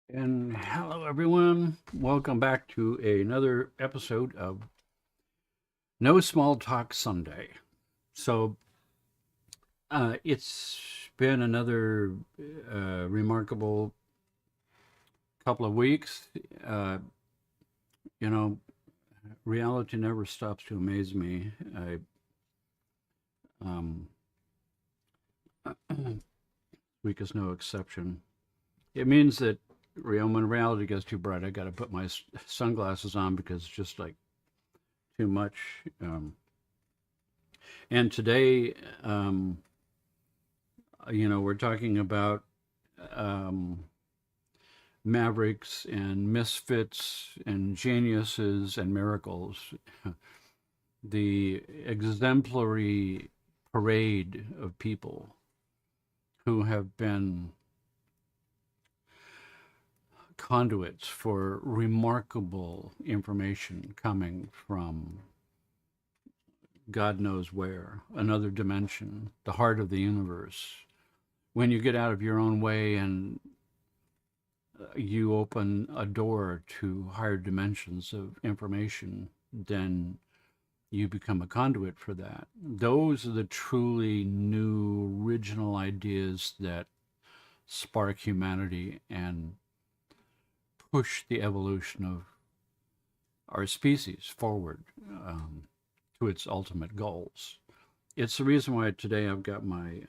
And hello, everyone. Welcome back to another episode of No Small Talk Sunday. It's been another remarkable couple of weeks. Uh, you know, reality never stops to amaze me. Um, Week is no exception. It means that when reality gets too bright, I got to put my sunglasses on because it's just like too much. And today, we're talking about um, mavericks and misfits and geniuses and miracles, the exemplary parade of people who have been conduits for remarkable information coming from God knows where, another dimension, the heart of the universe. When you get out of your own way and you open a door to higher dimensions of information, then you become a conduit for that. Those are the truly new, original ideas that spark humanity and push the evolution of our species forward to its ultimate goals. It's the reason why today I've got my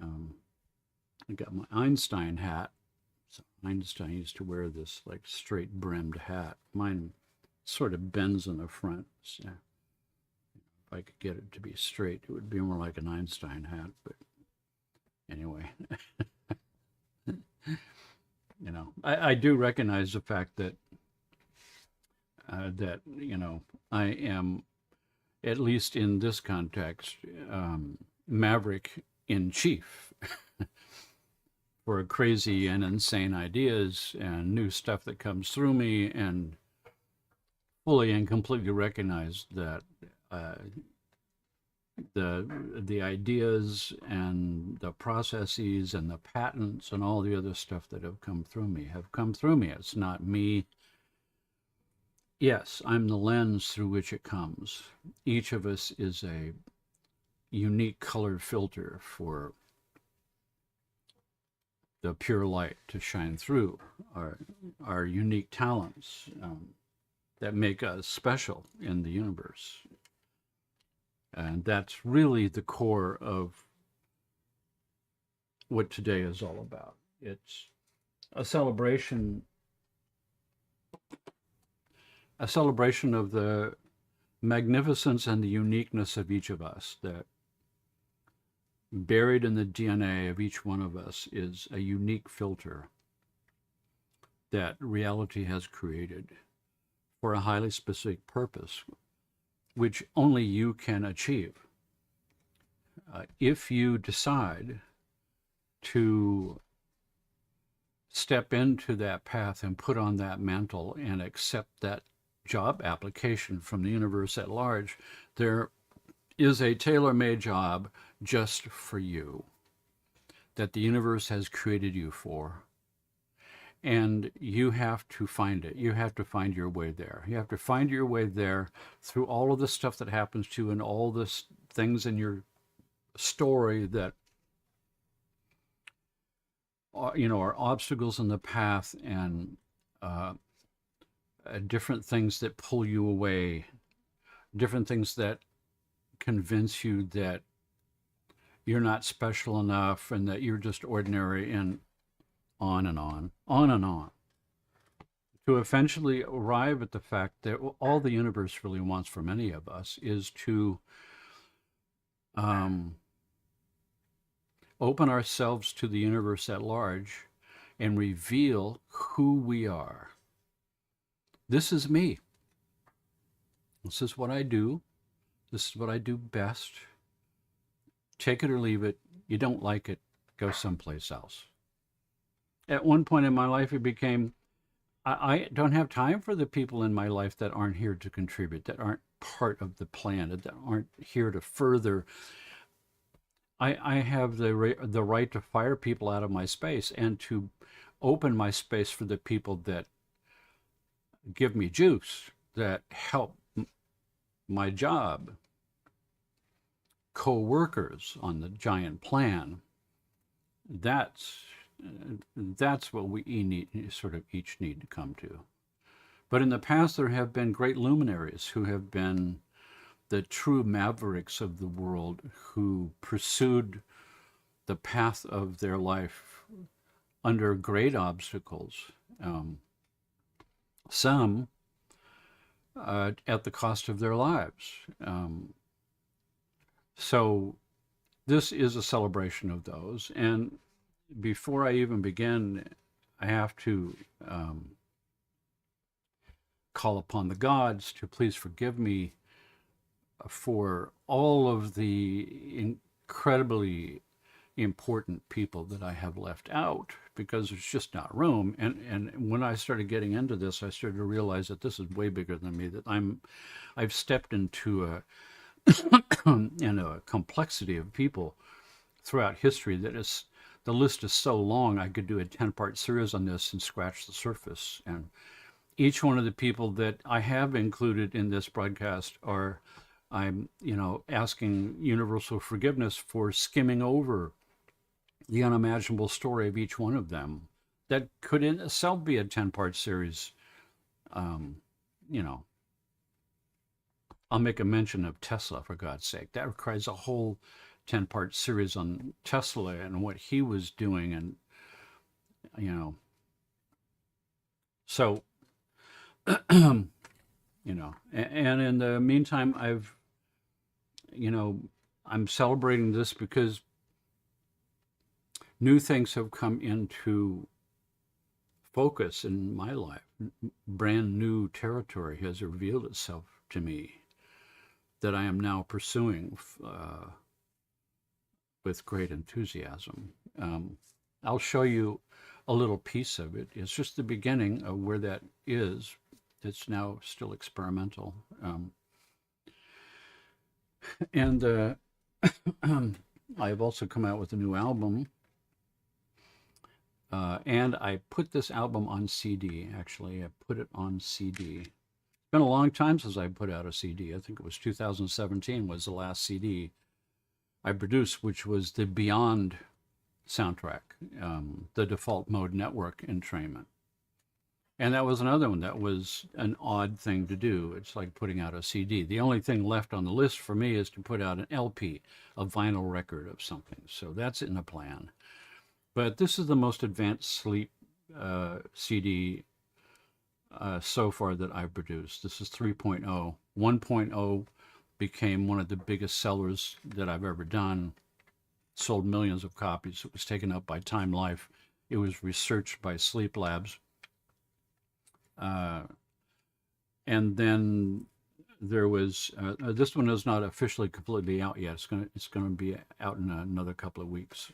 Einstein hat. So Einstein used to wear this like straight brimmed hat. Mine sort of bends in the front. So if I could get it to be straight, it would be more like an Einstein hat. But anyway, I do recognize the fact that I am, at least in this context, maverick in chief for crazy and insane ideas and new stuff that comes through me, and fully and completely recognize that the ideas and the processes and the patents and all the other stuff that have come through me have come through me. It's not me. Yes, I'm the lens through which it comes. Each of us is a unique colored filter for the pure light to shine through, our unique talents that make us special in the universe. And that's really the core of what today is all about. It's a celebration of the magnificence and the uniqueness of each of us, that buried in the DNA of each one of us is a unique filter that reality has created for a highly specific purpose, which only you can achieve. If you decide to step into that path and put on that mantle and accept that job application from the universe at large, there is a tailor-made job just for you that the universe has created you for. And you have to find it. You have to find your way there. You have to find your way there through all of the stuff that happens to you and all the things in your story that are obstacles in the path, and different things that pull you away, different things that convince you that you're not special enough and that you're just ordinary, and on and on, on and on, to eventually arrive at the fact that all the universe really wants from any of us is to open ourselves to the universe at large and reveal who we are. This is me. This is what I do. This is what I do best. Take it or leave it. You don't like it, go someplace else. At one point in my life, it became, I don't have time for the people in my life that aren't here to contribute, that aren't part of the plan, that aren't here to further. I have the right to fire people out of my space and to open my space for the people that give me juice, that help my job, co-workers on the giant plan. That's what we sort of each need to come to. But in the past, there have been great luminaries who have been the true mavericks of the world, who pursued the path of their life under great obstacles. Some at the cost of their lives. So this is a celebration of those. And before I even begin, I have to call upon the gods to please forgive me for all of the incredibly important people that I have left out, because there's just not room. And when I started getting into this, I started to realize that this is way bigger than me, that I've stepped into a complexity of people throughout history that is, the list is so long, I could do a 10-part series on this and scratch the surface. And each one of the people that I have included in this broadcast I'm asking universal forgiveness for skimming over the unimaginable story of each one of them. That could in itself be a 10-part series. I'll make a mention of Tesla, for God's sake. That requires a whole 10-part series on Tesla and what he was doing. And, so, and in the meantime, I'm celebrating this because new things have come into focus in my life. Brand new territory has revealed itself to me that I am now pursuing with great enthusiasm. I'll show you a little piece of it. It's just the beginning of where that is. It's now still experimental. And I've also come out with a new album. And I put this album on CD, actually. I put it on CD. It's been a long time since I put out a CD. I think it was 2017 was the last CD I produced, which was the Beyond soundtrack, the default mode network entrainment. And that was another one that was an odd thing to do. It's like putting out a CD. The only thing left on the list for me is to put out an LP, a vinyl record of something. So that's in the plan. But this is the most advanced sleep CD so far that I've produced. This is 3.0. 1.0 became one of the biggest sellers that I've ever done. Sold millions of copies. It was taken up by Time Life. It was researched by Sleep Labs. And then there was this one is not officially completely out yet. It's gonna be out in another couple of weeks.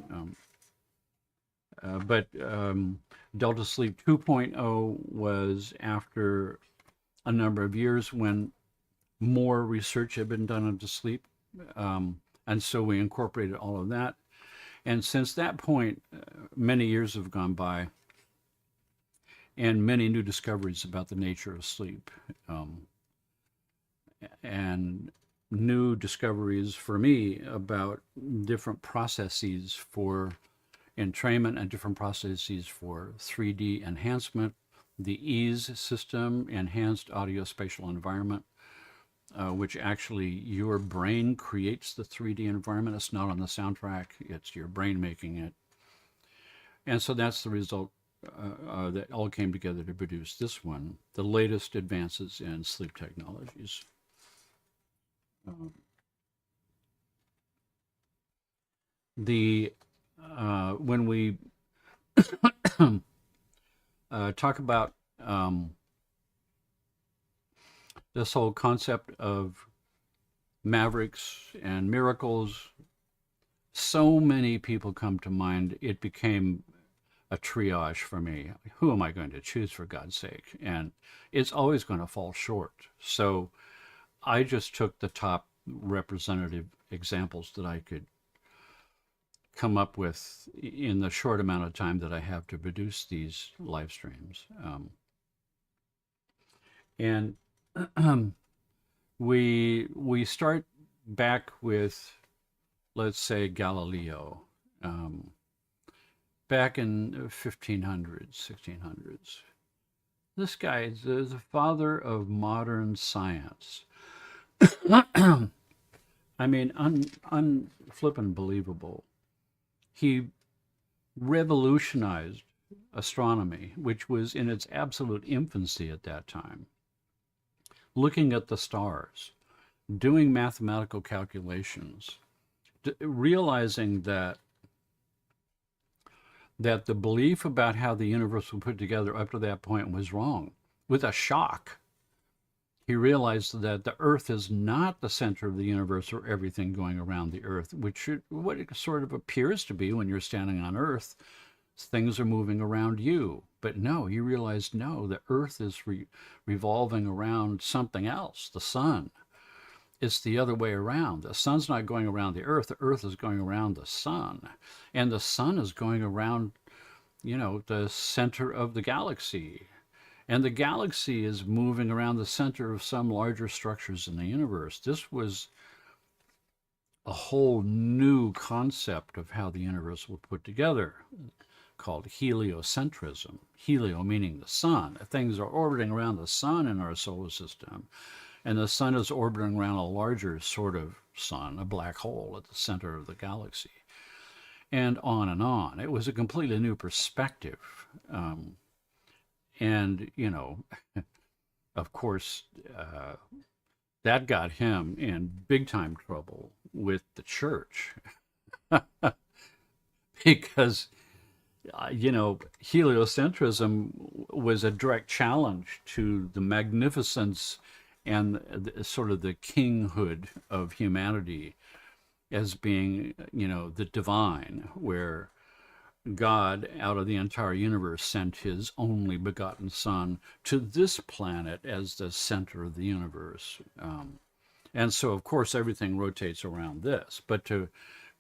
But Delta Sleep 2.0 was after a number of years when more research had been done into sleep. And so we incorporated all of that. And since that point, many years have gone by and many new discoveries about the nature of sleep. And new discoveries for me about different processes for entrainment and different processes for 3D enhancement, the EASE system, enhanced audio spatial environment, which actually your brain creates the 3D environment. It's not on the soundtrack, it's your brain making it. And so that's the result that all came together to produce this one, the latest advances in sleep technologies. When we talk about this whole concept of Mavericks and Miracles, so many people come to mind. It became a triage for me. Who am I going to choose, for God's sake? And it's always going to fall short. So I just took the top representative examples that I could come up with in the short amount of time that I have to produce these live streams. And we start back with, let's say, Galileo, back in 1500s, 1600s. This guy is the father of modern science. I mean, flippin' believable. He revolutionized astronomy, which was in its absolute infancy at that time. Looking at the stars, doing mathematical calculations, realizing that the belief about how the universe was put together up to that point was wrong. With a shock, he realized that the Earth is not the center of the universe or everything going around the Earth, which what it sort of appears to be when you're standing on Earth. Things are moving around you. But no, he realized, no, the Earth is revolving around something else, the sun. It's the other way around. The sun's not going around the Earth is going around the sun. And the sun is going around, the center of the galaxy. And the galaxy is moving around the center of some larger structures in the universe. This was a whole new concept of how the universe was put together, called heliocentrism. Helio meaning the sun. Things are orbiting around the sun in our solar system. And the sun is orbiting around a larger sort of sun, a black hole at the center of the galaxy. And on and on. It was a completely new perspective. And, of course, that got him in big time trouble with the church. Because, heliocentrism was a direct challenge to the magnificence and sort of the kinghood of humanity as being, the divine, where God, out of the entire universe, sent his only begotten Son to this planet as the center of the universe. And so, of course, everything rotates around this. But to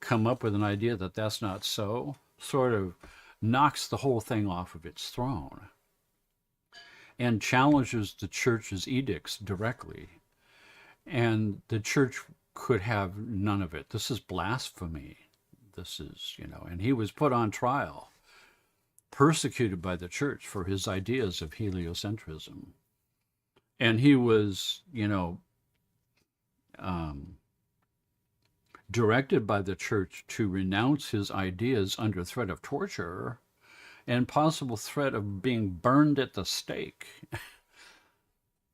come up with an idea that that's not so sort of knocks the whole thing off of its throne and challenges the church's edicts directly. And the church could have none of it. This is blasphemy. This is, and he was put on trial, persecuted by the church for his ideas of heliocentrism. And he was, directed by the church to renounce his ideas under threat of torture and possible threat of being burned at the stake.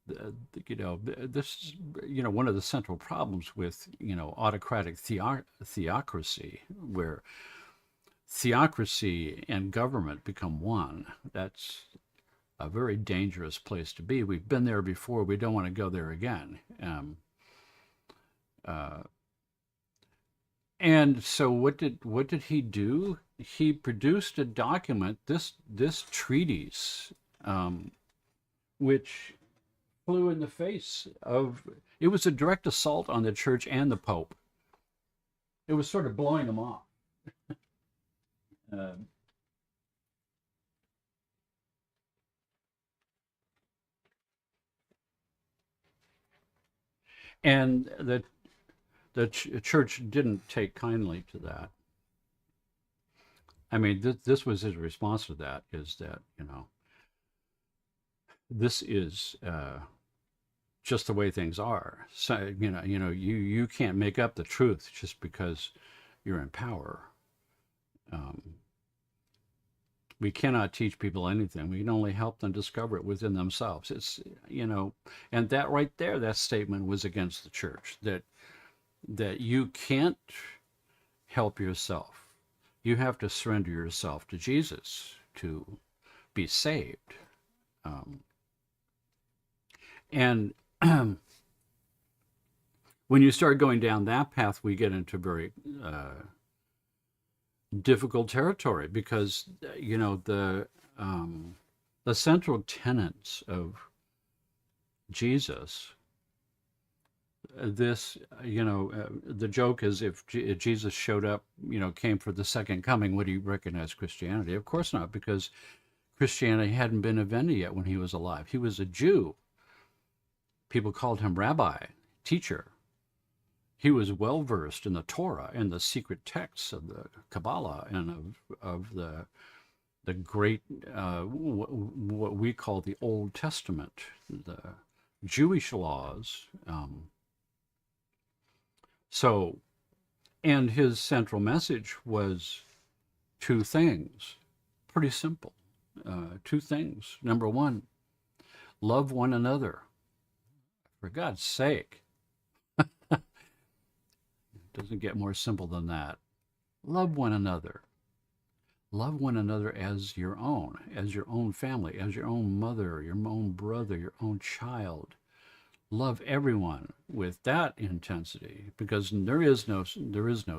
This is, one of the central problems with, autocratic theocracy, where theocracy and government become one. That's a very dangerous place to be. We've been there before. We don't want to go there again. And so what did he do? He produced a document, this treatise, which flew in the face of, it was a direct assault on the church and the Pope. It was sort of blowing them off. And the church didn't take kindly to that. I mean, this was his response to that, is that, this is just the way things are. So, you can't make up the truth just because you're in power. We cannot teach people anything. We can only help them discover it within themselves. It's, and that right there, that statement was against the church, that you can't help yourself. You have to surrender yourself to Jesus to be saved. And when you start going down that path, we get into very difficult territory, because the central tenets of Jesus, this, the joke is if Jesus showed up, came for the second coming, would he recognize Christianity? Of course not, because Christianity hadn't been invented yet when he was alive. He was a Jew. People called him rabbi, teacher. He was well versed in the Torah and the secret texts of the Kabbalah and of the great what we call the Old Testament, the Jewish laws. And his central message was two things, pretty simple. Two things. Number one, love one another. For God's sake. It doesn't get more simple than that. Love one another. Love one another as your own family, as your own mother, your own brother, your own child. Love everyone with that intensity, because there is no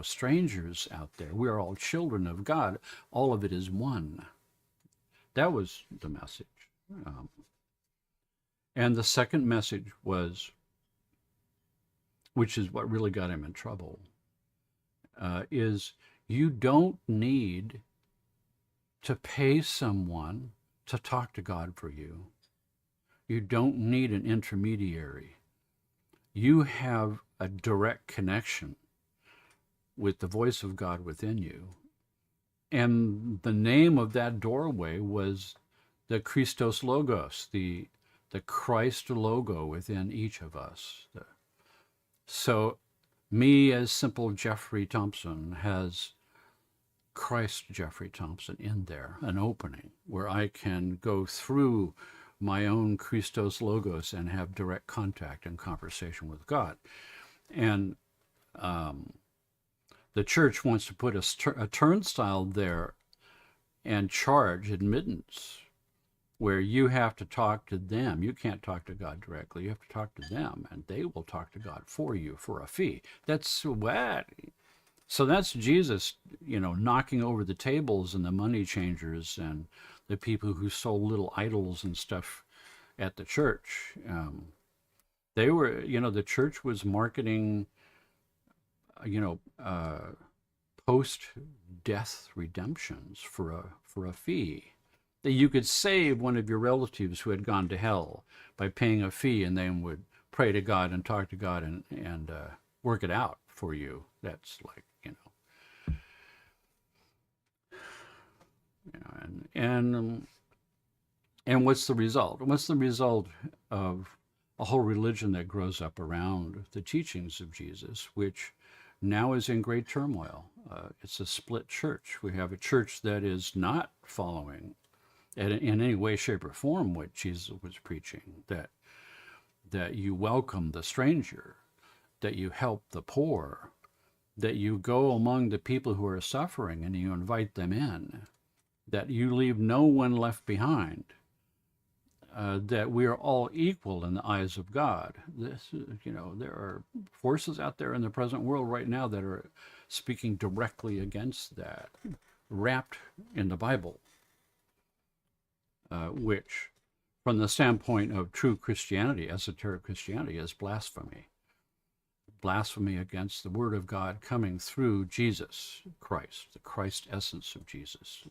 strangers out there. We are all children of God. All of it is one. That was the message. And the second message was, which is what really got him in trouble, is you don't need to pay someone to talk to God for you. You don't need an intermediary. You have a direct connection with the voice of God within you. And the name of that doorway was the Christos Logos, the Christ logo within each of us. So me as simple Jeffrey Thompson has Christ Jeffrey Thompson in there, an opening where I can go through my own Christos Logos and have direct contact and conversation with God. And the church wants to put a turnstile there and charge admittance, where you have to talk to them. You can't talk to God directly. You have to talk to them, and they will talk to God for you for a fee. That's what. So that's Jesus, knocking over the tables and the money changers and the people who sold little idols and stuff at the church. They were, the church was marketing, post-death redemptions for a fee. That you could save one of your relatives who had gone to hell by paying a fee, and then would pray to God and talk to God and work it out for you. That's like, and what's the result? What's the result of a whole religion that grows up around the teachings of Jesus, which now is in great turmoil? It's a split church. We have a church that is not following in any way, shape, or form what Jesus was preaching, that you welcome the stranger, that you help the poor, that you go among the people who are suffering and you invite them in, that you leave no one left behind, that we are all equal in the eyes of God. This, there are forces out there in the present world right now that are speaking directly against that, wrapped in the Bible. Which, from the standpoint of true Christianity, esoteric Christianity, is blasphemy. Blasphemy against the Word of God coming through Jesus Christ, the Christ essence of Jesus.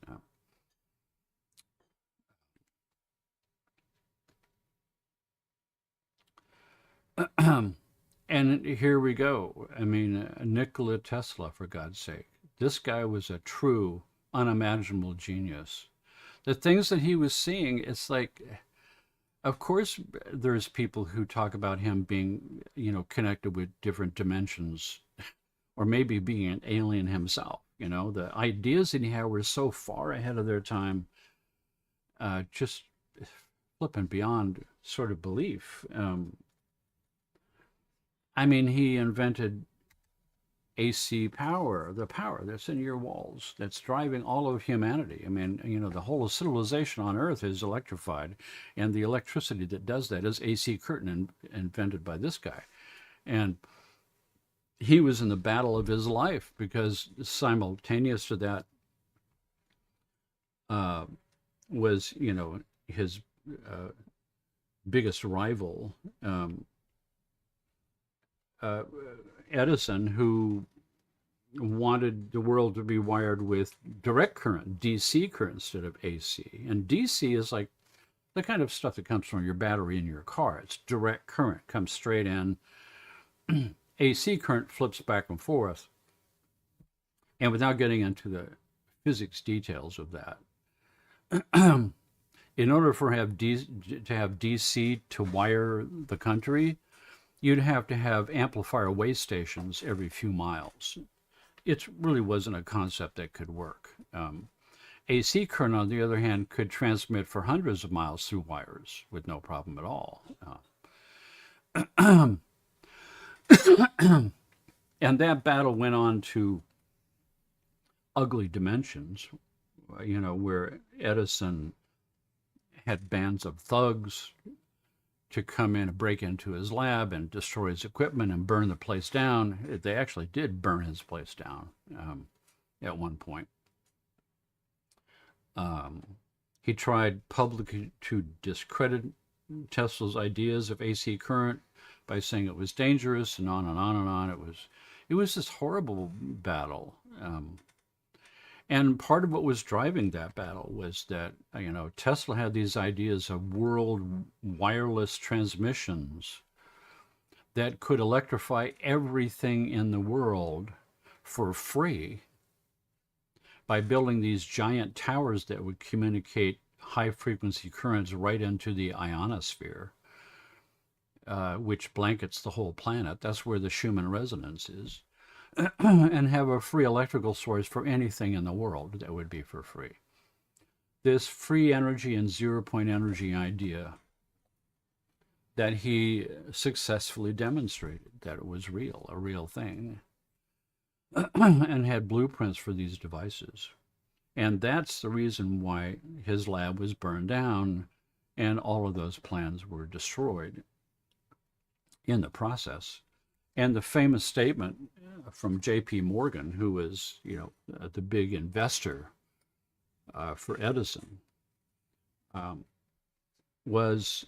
And here we go. I mean, Nikola Tesla, for God's sake. This guy was a true, unimaginable genius. The things that he was seeing, it's like, of course, there's people who talk about him being, connected with different dimensions, or maybe being an alien himself. The ideas that he had were so far ahead of their time, just flipping beyond sort of belief. He invented AC power, the power that's in your walls, that's driving all of humanity. The whole civilization on Earth is electrified, and the electricity that does that is AC curtain, invented by this guy. And he was in the battle of his life, because simultaneous to that was, his biggest rival, Edison, who wanted the world to be wired with direct current, DC current, instead of AC. And DC is like the kind of stuff that comes from your battery in your car. It's direct current, comes straight in. AC current flips back and forth. And without getting into the physics details of that, in order to have DC to wire the country, you'd have to have amplifier way stations every few miles. It really wasn't a concept that could work. AC current, on the other hand, could transmit for hundreds of miles through wires with no problem at all. And that battle went on to ugly dimensions, where Edison had bands of thugs to come in and break into his lab and destroy his equipment and burn the place down. They actually did burn his place down at one point. He tried publicly to discredit Tesla's ideas of AC current by saying it was dangerous, and on and on and on. It was this horrible battle. And part of what was driving that battle was that, Tesla had these ideas of world wireless transmissions that could electrify everything in the world for free by building these giant towers that would communicate high frequency currents right into the ionosphere, which blankets the whole planet. That's where the Schumann resonance is. And have a free electrical source for anything in the world that would be for free. This free energy and 0-point energy idea that he successfully demonstrated that it was real, a real thing, and had blueprints for these devices. And that's the reason why his lab was burned down and all of those plans were destroyed in the process. And the famous statement from J.P. Morgan, who was, the big investor for Edison, was,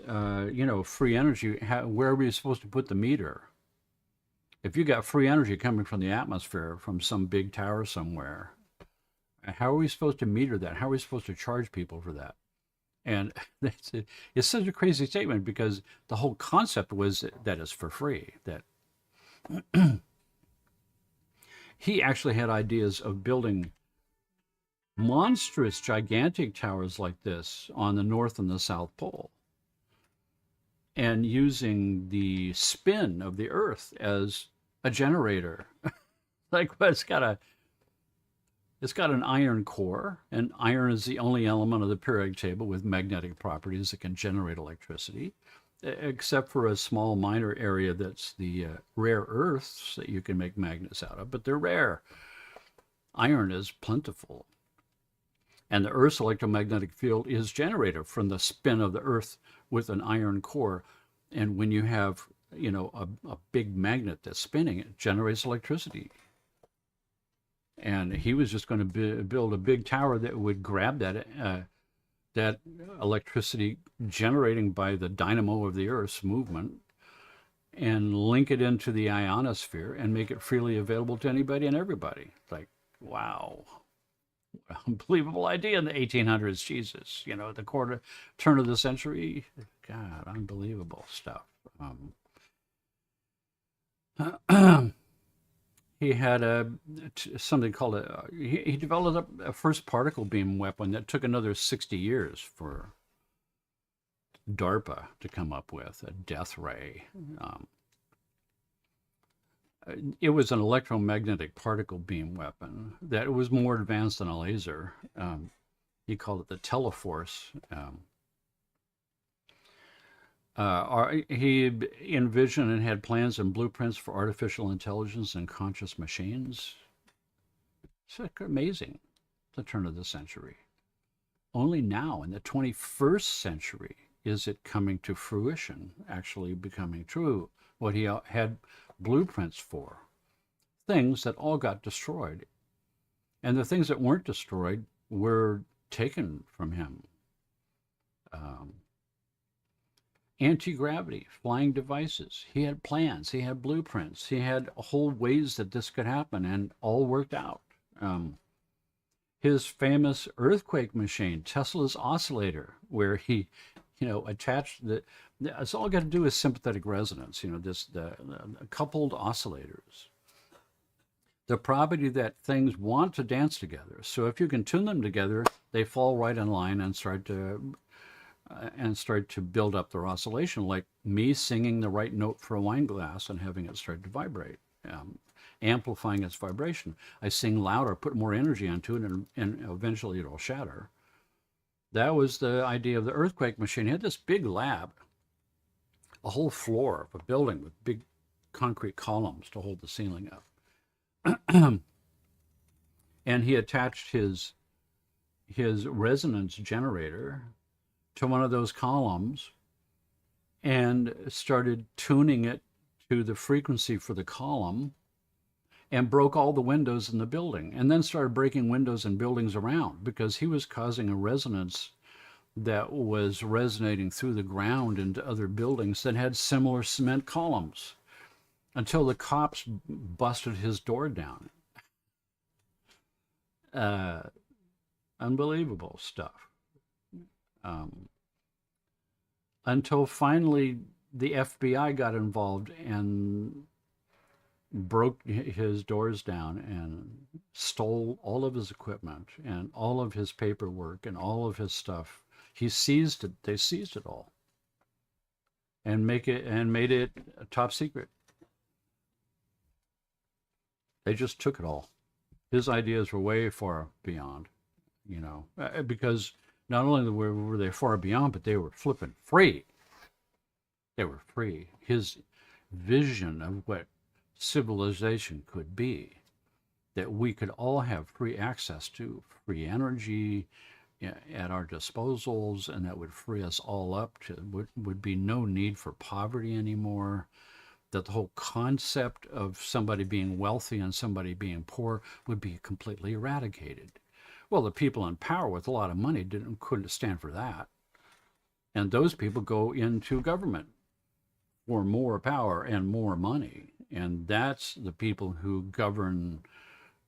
free energy. Where are we supposed to put the meter? If you got free energy coming from the atmosphere from some big tower somewhere, how are we supposed to meter that? How are we supposed to charge people for that? And it's such a crazy statement because the whole concept was that it's for free, that he actually had ideas of building monstrous, gigantic towers like this on the North and the South Pole, and using the spin of the Earth as a generator. It's got an iron core, and iron is the only element of the periodic table with magnetic properties that can generate electricity, except for a small minor area that's the rare earths that you can make magnets out of, but they're rare. Iron is plentiful. And the Earth's electromagnetic field is generated from the spin of the Earth with an iron core. And when you have, a big magnet that's spinning, it generates electricity. And he was just going to build a big tower that would grab that electricity generating by the dynamo of the Earth's movement and link it into the ionosphere and make it freely available to anybody and everybody. Like, wow. Unbelievable idea in the 1800s. Jesus, at the turn of the century. God, unbelievable stuff. He had something called he developed a first particle beam weapon that took another 60 years for DARPA to come up with, a death ray. It was an electromagnetic particle beam weapon that was more advanced than a laser. He called it the Teleforce. He envisioned and had plans and blueprints for artificial intelligence and conscious machines. It's amazing, the turn of the century. Only now, in the 21st century, is it coming to fruition, actually becoming true, what he had blueprints for. Things that all got destroyed. And the things that weren't destroyed were taken from him. anti-gravity, flying devices. He had plans, he had blueprints, he had whole ways that this could happen, and all worked out. His famous earthquake machine, Tesla's oscillator, where he, attached it's all got to do with sympathetic resonance, the coupled oscillators. The property that things want to dance together. So if you can tune them together, they fall right in line and start to build up their oscillation, like me singing the right note for a wine glass and having it start to vibrate, amplifying its vibration. I sing louder, put more energy into it, and eventually it'll shatter. That was the idea of the earthquake machine. He had this big lab, a whole floor of a building with big concrete columns to hold the ceiling up. And he attached his resonance generator to one of those columns and started tuning it to the frequency for the column, and broke all the windows in the building, and then started breaking windows in buildings around, because he was causing a resonance that was resonating through the ground into other buildings that had similar cement columns, until the cops busted his door down. Unbelievable stuff. Until finally the FBI got involved and broke his doors down and stole all of his equipment and all of his paperwork and all of his stuff. He seized it. They seized it all and made it a top secret. They just took it all. His ideas were way far beyond, because not only were they far beyond, but they were flipping free. They were free. His vision of what civilization could be, that we could all have free access to, free energy at our disposals, and that would free us all up to, would be no need for poverty anymore, that the whole concept of somebody being wealthy and somebody being poor would be completely eradicated. Well, the people in power with a lot of money couldn't stand for that. And those people go into government for more power and more money. And that's the people who govern,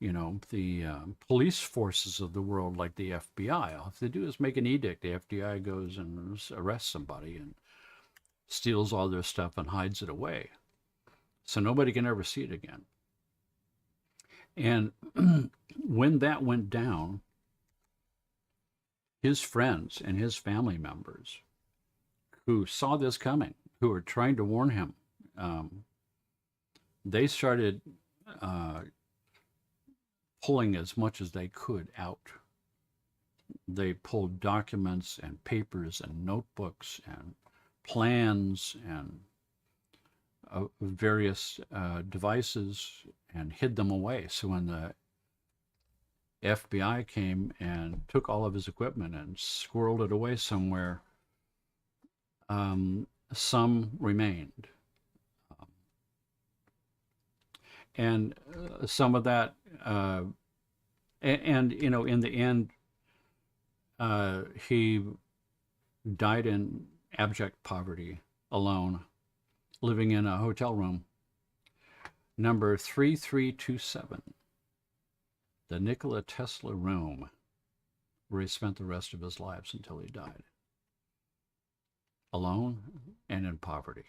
the police forces of the world, like the FBI. All they do is make an edict. The FBI goes and arrests somebody and steals all their stuff and hides it away, so nobody can ever see it again. And when that went down, his friends and his family members who saw this coming, who were trying to warn him, they started pulling as much as they could out. They pulled documents and papers and notebooks and plans and various devices and hid them away. So when the FBI came and took all of his equipment and squirreled it away somewhere, some remained. And some of that, in the end, he died in abject poverty, alone, living in a hotel room, number 3327, the Nikola Tesla room, where he spent the rest of his lives until he died. Alone and in poverty.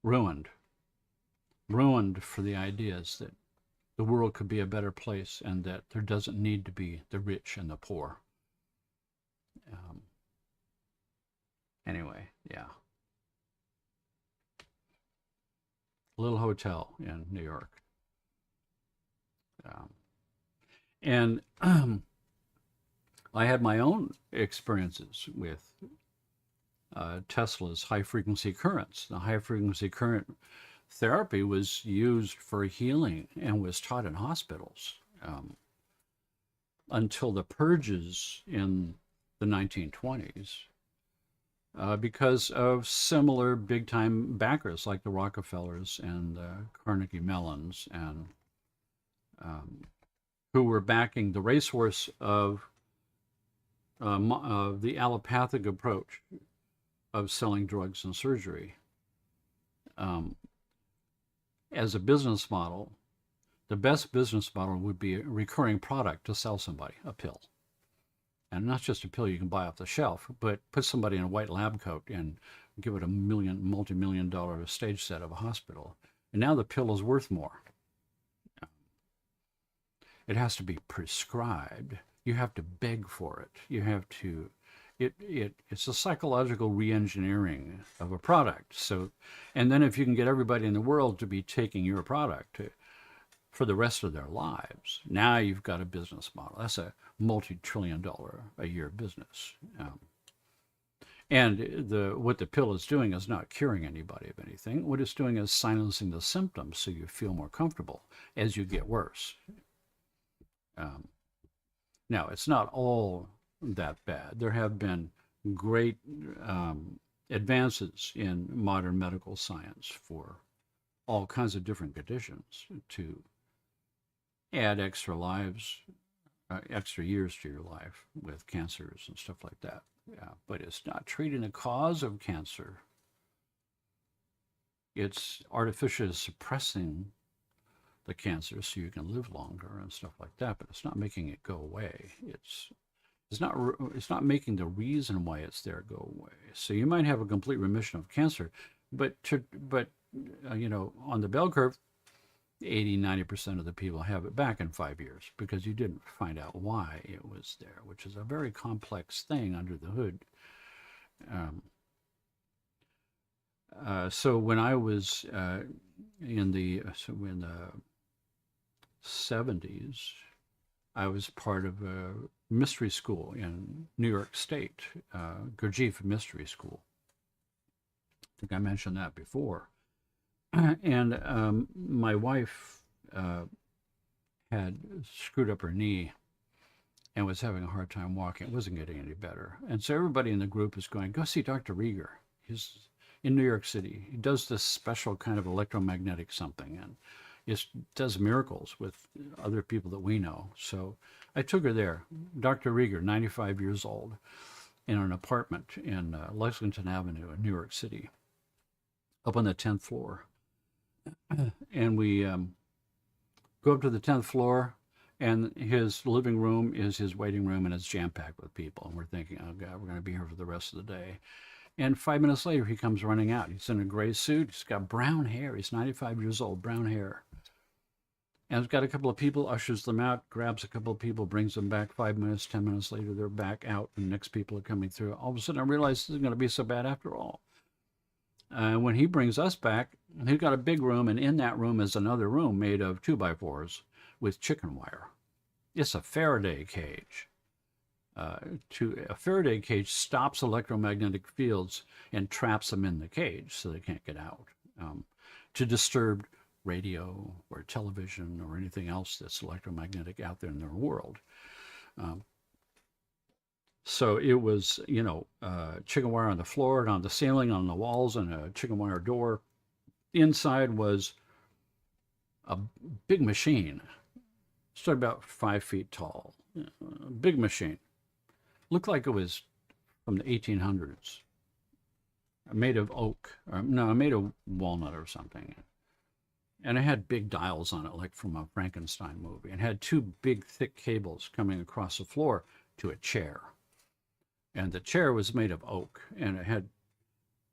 Ruined for the ideas that the world could be a better place and that there doesn't need to be the rich and the poor. Anyway, yeah. Little hotel in New York. And I had my own experiences with Tesla's high-frequency currents. The high-frequency current therapy was used for healing and was taught in hospitals until the purges in the 1920s, because of similar big-time backers like the Rockefellers and the Carnegie Mellons, and who were backing the racehorse of the allopathic approach of selling drugs and surgery. As a business model, the best business model would be a recurring product to sell somebody, a pill. And not just a pill you can buy off the shelf, but put somebody in a white lab coat and give it a multi-million-dollar stage set of a hospital. And now the pill is worth more. It has to be prescribed. You have to beg for it. You have to, it's a psychological re-engineering of a product. So, and then if you can get everybody in the world to be taking your product for the rest of their lives, now you've got a business model. That's a multi-trillion-dollar a year business. And what the pill is doing is not curing anybody of anything. What it's doing is silencing the symptoms so you feel more comfortable as you get worse. Now, it's not all that bad. There have been great advances in modern medical science for all kinds of different conditions to add extra lives, extra years to your life with cancers and stuff like that. Yeah, but it's not treating the cause of cancer. It's artificially suppressing the cancer so you can live longer and stuff like that, but it's not making it go away. It's not making the reason why it's there go away. So you might have a complete remission of cancer, but you know, on the bell curve, 80-90% of the people have it back in 5 years because you didn't find out why it was there, which is a very complex thing under the hood. So when I was in the 70s, I was part of a mystery school in New York State, Gurdjieff Mystery School. I think I mentioned that before. And my wife had screwed up her knee and was having a hard time walking. It wasn't getting any better. And so everybody in the group is going, go see Dr. Rieger. He's in New York City. He does this special kind of electromagnetic something and just does miracles with other people that we know. So I took her there. Dr. Rieger, 95 years old, in an apartment in Lexington Avenue in New York City, up on the 10th floor. And we go up to the 10th floor, and his living room is his waiting room, and it's jam-packed with people. And we're thinking, oh, God, we're going to be here for the rest of the day. And 5 minutes later, he comes running out. He's in a gray suit. He's got brown hair. He's 95 years old, brown hair. And he's got a couple of people, ushers them out, grabs a couple of people, brings them back 5 minutes, 10 minutes later, they're back out, and the next people are coming through. All of a sudden, I realized this isn't going to be so bad after all. When he brings us back, he's got a big room, and in that room is another room made of 2x4s with chicken wire. It's a Faraday cage. A Faraday cage stops electromagnetic fields and traps them in the cage so they can't get out. To disturb radio or television or anything else that's electromagnetic out there in the world. So it was, you know, chicken wire on the floor and on the ceiling, on the walls, and a chicken wire door. Inside was a big machine. Stood about 5 feet tall. A big machine. Looked like it was from the 1800s. Made of oak. Made of walnut or something. And it had big dials on it, like from a Frankenstein movie. And had two big, thick cables coming across the floor to a chair. And the chair was made of oak, and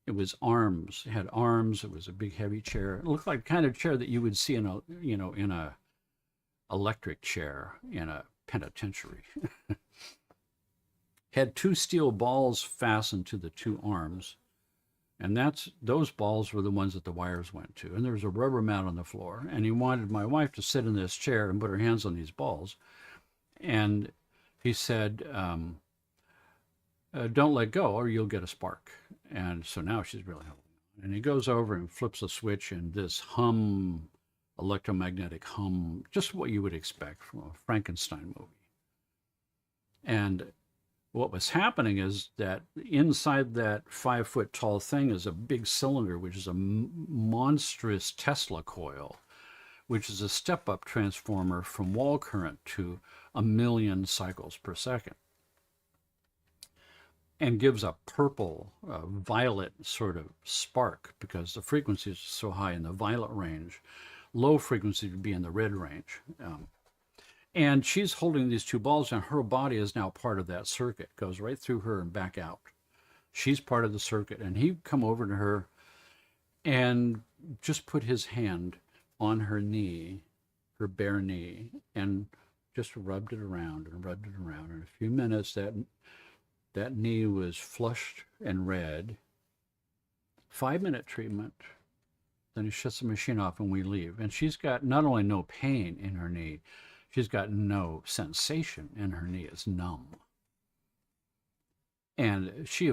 it was arms. It had arms. It was a big, heavy chair. It looked like the kind of chair that you would see in a electric chair in a penitentiary. Had two steel balls fastened to the two arms, and those balls were the ones that the wires went to. And there was a rubber mat on the floor, and he wanted my wife to sit in this chair and put her hands on these balls. And he said, don't let go or you'll get a spark. And so now she's really holding on. And he goes over and flips a switch, and this electromagnetic hum, just what you would expect from a Frankenstein movie. And what was happening is that inside that 5 foot tall thing is a big cylinder, which is a monstrous Tesla coil, which is a step-up transformer from wall current to 1 million cycles per second. and gives a purple, violet sort of spark because the frequency is so high in the violet range. Low frequency would be in the red range. And she's holding these two balls, and her body is now part of that circuit. Goes right through her and back out. She's part of the circuit. And he'd come over to her and just put his hand on her knee, her bare knee, and just rubbed it around and rubbed it around. In a few minutes, that knee was flushed and red. 5-minute treatment. Then he shuts the machine off and we leave. And she's got not only no pain in her knee, she's got no sensation in her knee. It's numb. And she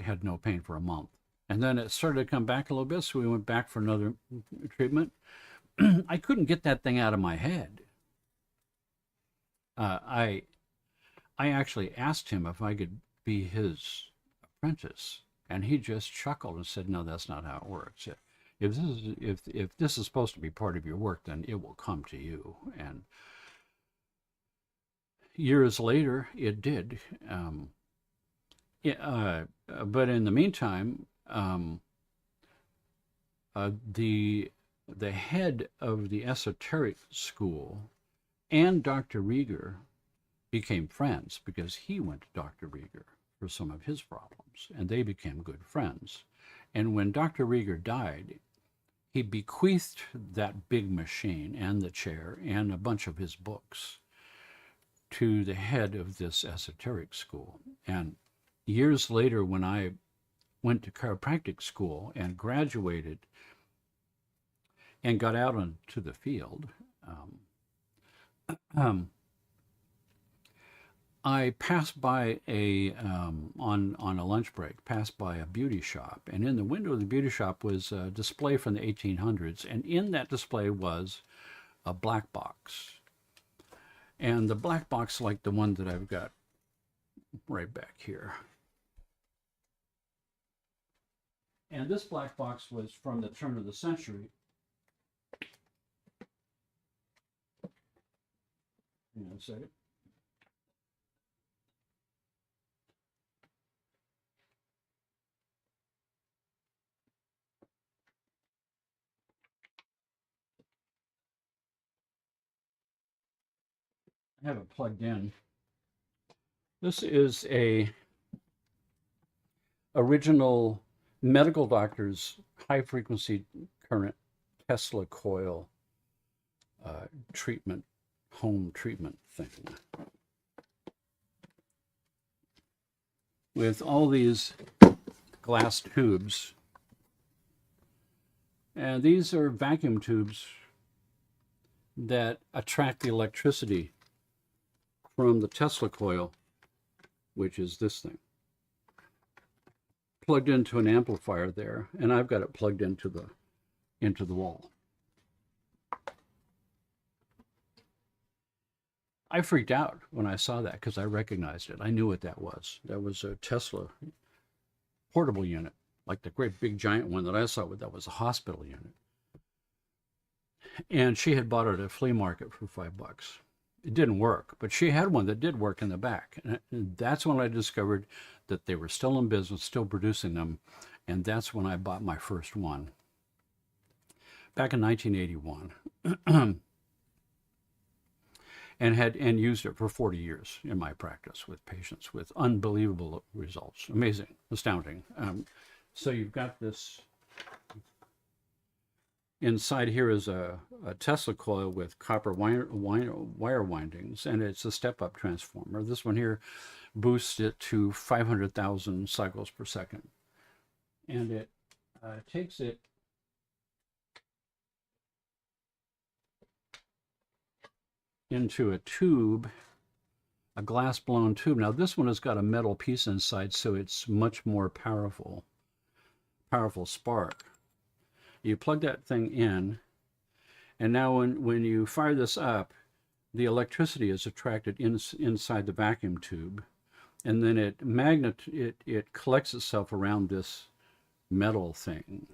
had no pain for a month. And then it started to come back a little bit, so we went back for another treatment. I couldn't get that thing out of my head. I actually asked him if I could be his apprentice, and he just chuckled and said, "No, that's not how it works. If this is supposed to be part of your work, then it will come to you." And years later, it did. But in the meantime, the head of the esoteric school and Dr. Rieger became friends because he went to Dr. Rieger for some of his problems, and they became good friends. And when Dr. Rieger died, he bequeathed that big machine and the chair and a bunch of his books to the head of this esoteric school. And years later, when I went to chiropractic school and graduated and got out onto the field, I passed by on a lunch break, passed by a beauty shop, and in the window of the beauty shop was a display from the 1800s, and in that display was a black box. And the black box, like the one that I've got right back here. And this black box was from the turn of the century. Hang on a second. I have it plugged in. This is a original medical doctor's high frequency current Tesla coil treatment, home treatment thing, with all these glass tubes. And these are vacuum tubes that attract the electricity from the Tesla coil, which is this thing, plugged into an amplifier there, and I've got it plugged into the wall. I freaked out when I saw that because I recognized it. I knew what that was. That was a Tesla portable unit, like the great big giant one that I saw. That was a hospital unit. And she had bought it at a flea market for $5. It didn't work, but she had one that did work in the back. And that's when I discovered that they were still in business, still producing them. And that's when I bought my first one, back in 1981. and used it for 40 years in my practice with patients with unbelievable results. Amazing, astounding. So you've got this. Inside here is a Tesla coil with copper wire windings, and it's a step-up transformer. This one here boosts it to 500,000 cycles per second. And it takes it into a tube, a glass-blown tube. Now this one has got a metal piece inside, so it's much more powerful spark. You plug that thing in, and now when you fire this up, the electricity is attracted inside the vacuum tube, and then it collects itself around this metal thing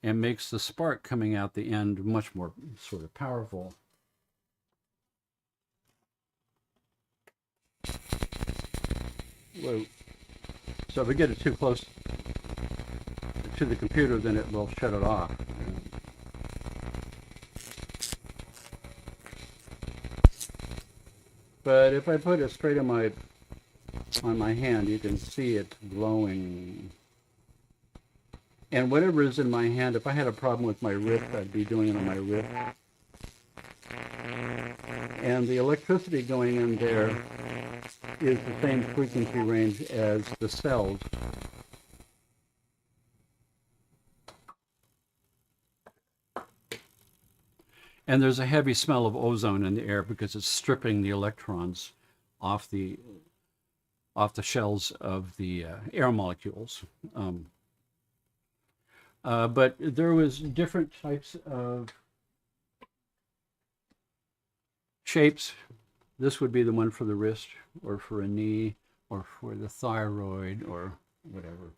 and makes the spark coming out the end much more sort of powerful. Whoa. So if we get it too close to the computer, then it will shut it off. But if I put it straight on my hand, you can see it glowing. And whatever is in my hand, if I had a problem with my wrist, I'd be doing it on my wrist. And the electricity going in there is the same frequency range as the cells. And there's a heavy smell of ozone in the air because it's stripping the electrons off the shells of the air molecules. But there was different types of shapes. This would be the one for the wrist, or for a knee, or for the thyroid, or whatever.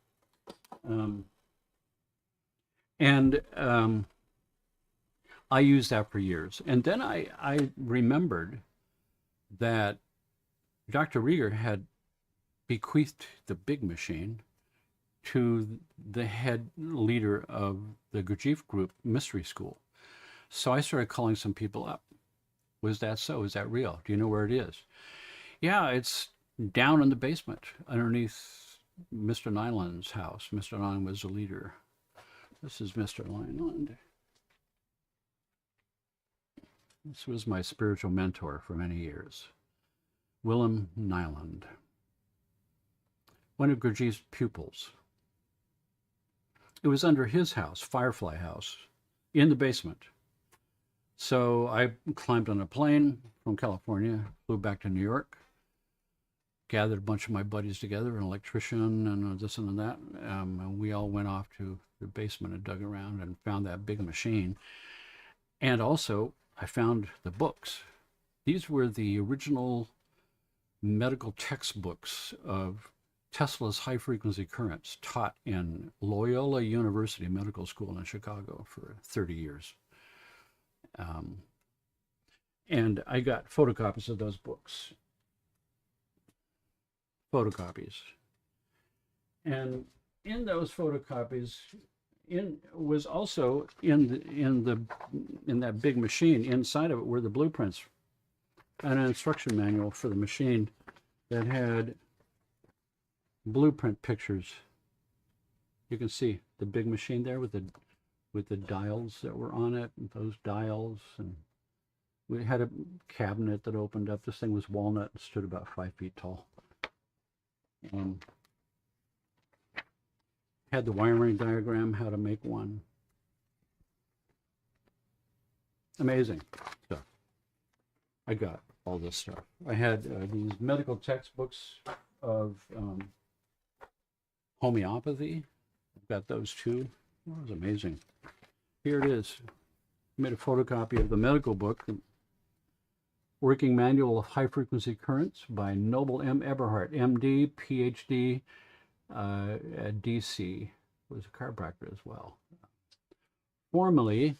I used that for years. And then I remembered that Dr. Rieger had bequeathed the big machine to the head leader of the Gurdjieff group mystery school. So I started calling some people up. Was that so? Is that real? Do you know where it is? Yeah, it's down in the basement underneath Mr. Nyland's house. Mr. Nyland was the leader. This is Mr. Nyland. This was my spiritual mentor for many years. Wilhelm Nyland. One of Gurdjieff's pupils. It was under his house, Firefly House, in the basement. So I climbed on a plane from California, flew back to New York, gathered a bunch of my buddies together, an electrician and this and that, and we all went off to the basement and dug around and found that big machine. And also, I found the books. These were the original medical textbooks of Tesla's high-frequency currents taught in Loyola University Medical School in Chicago for 30 years. And I got photocopies of those books. Photocopies. And in those photocopies, was also in that big machine, inside of it were the blueprints and an instruction manual for the machine that had blueprint pictures. You can see the big machine there with the dials that were on it, and those dials, and we had a cabinet that opened up. This thing was walnut and stood about 5 feet tall. Had the wiring diagram, how to make one. Amazing stuff. I got all this stuff. I had these medical textbooks of homeopathy. I've got those too. That was amazing. Here it is. I made a photocopy of the medical book, Working Manual of High Frequency Currents by Noble M. Eberhardt, MD, PhD, at DC, was a chiropractor as well. Formerly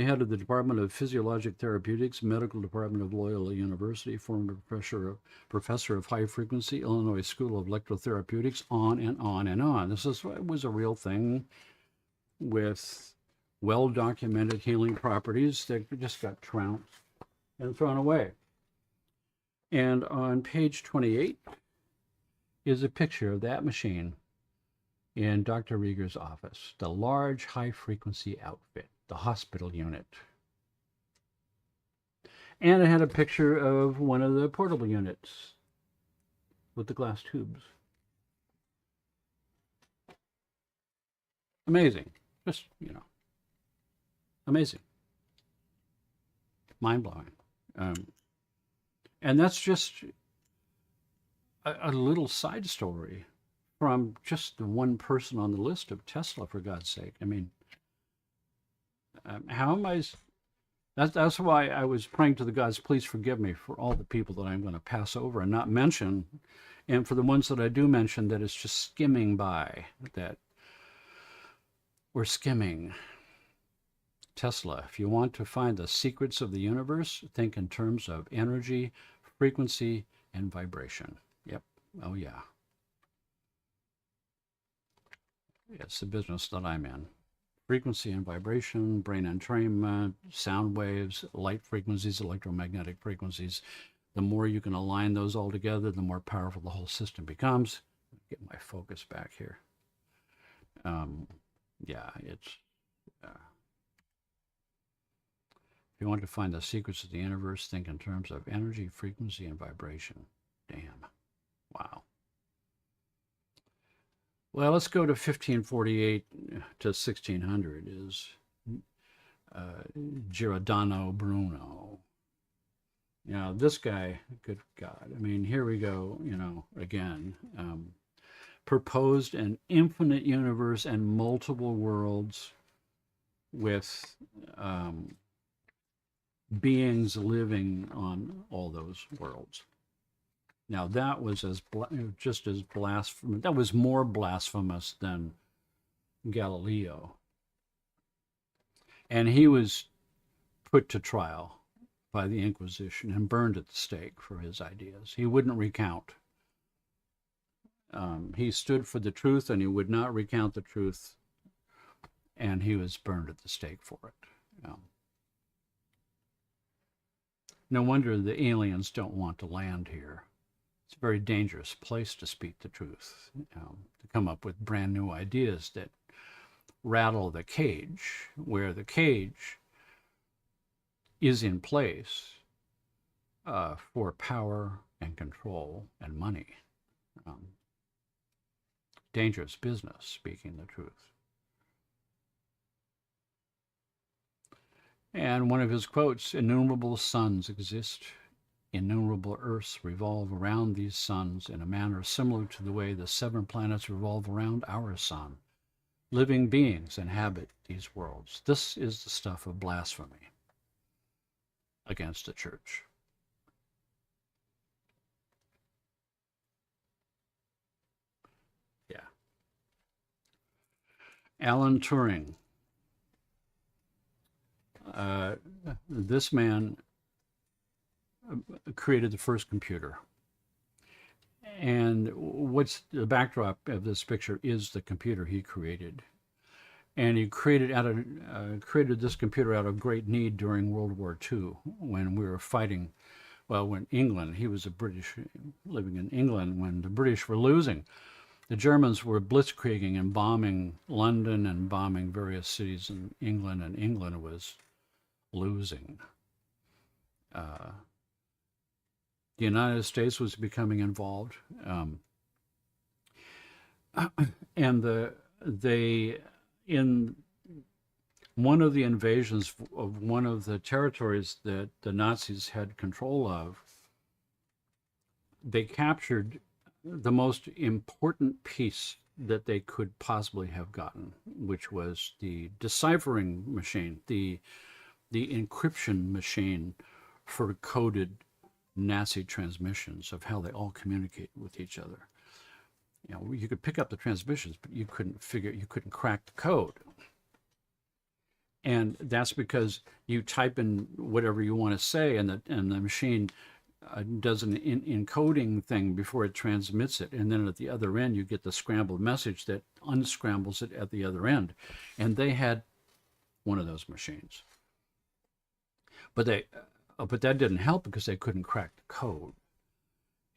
head of the Department of Physiologic Therapeutics, Medical Department of Loyola University, former professor of high frequency, Illinois School of Electrotherapeutics, on and on and on. This was a real thing with well-documented healing properties that just got trounced and thrown away. And on page 28 is a picture of that machine in Dr. Rieger's office, the large high-frequency outfit, the hospital unit. And it had a picture of one of the portable units with the glass tubes. Amazing. Just, amazing. Mind-blowing. And that's just a little side story from just the one person on the list of Tesla, for God's sake. I mean, how am I? That's why I was praying to the gods, please forgive me for all the people that I'm going to pass over and not mention, and for the ones that I do mention, that it's just skimming by, that we're skimming. Tesla, if you want to find the secrets of the universe, think in terms of energy, frequency, and vibration. Yep, Oh, yeah. It's the business that I'm in. Frequency and vibration, brain entrainment, sound waves, light frequencies, electromagnetic frequencies. The more you can align those all together, the more powerful the whole system becomes. Get my focus back here. Yeah, it's... if you want to find the secrets of the universe, think in terms of energy, frequency, and vibration. Damn. Wow. Well, let's go to 1548 to 1600 is Giordano Bruno. Now, this guy, good God, I mean, here we go, again. Proposed an infinite universe and multiple worlds with beings living on all those worlds. Now, that was just as blasphemous. That was more blasphemous than Galileo. And he was put to trial by the Inquisition and burned at the stake for his ideas. He wouldn't recount. He stood for the truth, and he would not recount the truth, and he was burned at the stake for it. No wonder the aliens don't want to land here. It's a very dangerous place to speak the truth, to come up with brand new ideas that rattle the cage, where the cage is in place for power and control and money. Dangerous business, speaking the truth. And one of his quotes, innumerable suns exist. Innumerable Earths revolve around these suns in a manner similar to the way the 7 planets revolve around our sun. Living beings inhabit these worlds. This is the stuff of blasphemy against the church. Yeah. Alan Turing. This man created the first computer. And what's the backdrop of this picture is the computer he created. And he created this computer out of great need during World War II, when we were fighting, when England, he was a British living in England, when the British were losing. The Germans were blitzkrieging and bombing London and bombing various cities in England, and England was losing. The United States was becoming involved, and in one of the invasions of one of the territories that the Nazis had control of, they captured the most important piece that they could possibly have gotten, which was the deciphering machine, the encryption machine for coded Nazi transmissions of how they all communicate with each other. You could pick up the transmissions, but you couldn't crack the code. And that's because you type in whatever you want to say, and the machine does an encoding thing before it transmits it. And then at the other end, you get the scrambled message that unscrambles it at the other end. And they had one of those machines. But that didn't help because they couldn't crack the code.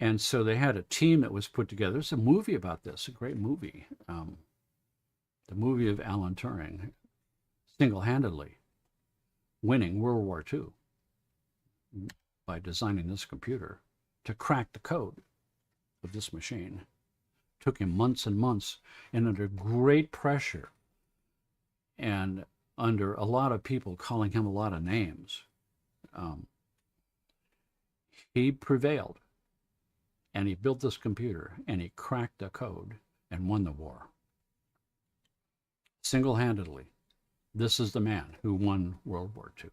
And so they had a team that was put together. There's a movie about this, a great movie. The movie of Alan Turing, single-handedly winning World War II by designing this computer to crack the code of this machine. It took him months and months, and under great pressure, and under a lot of people calling him a lot of names. He prevailed, and he built this computer, and he cracked the code and won the war. Single-handedly. This is the man who won World War II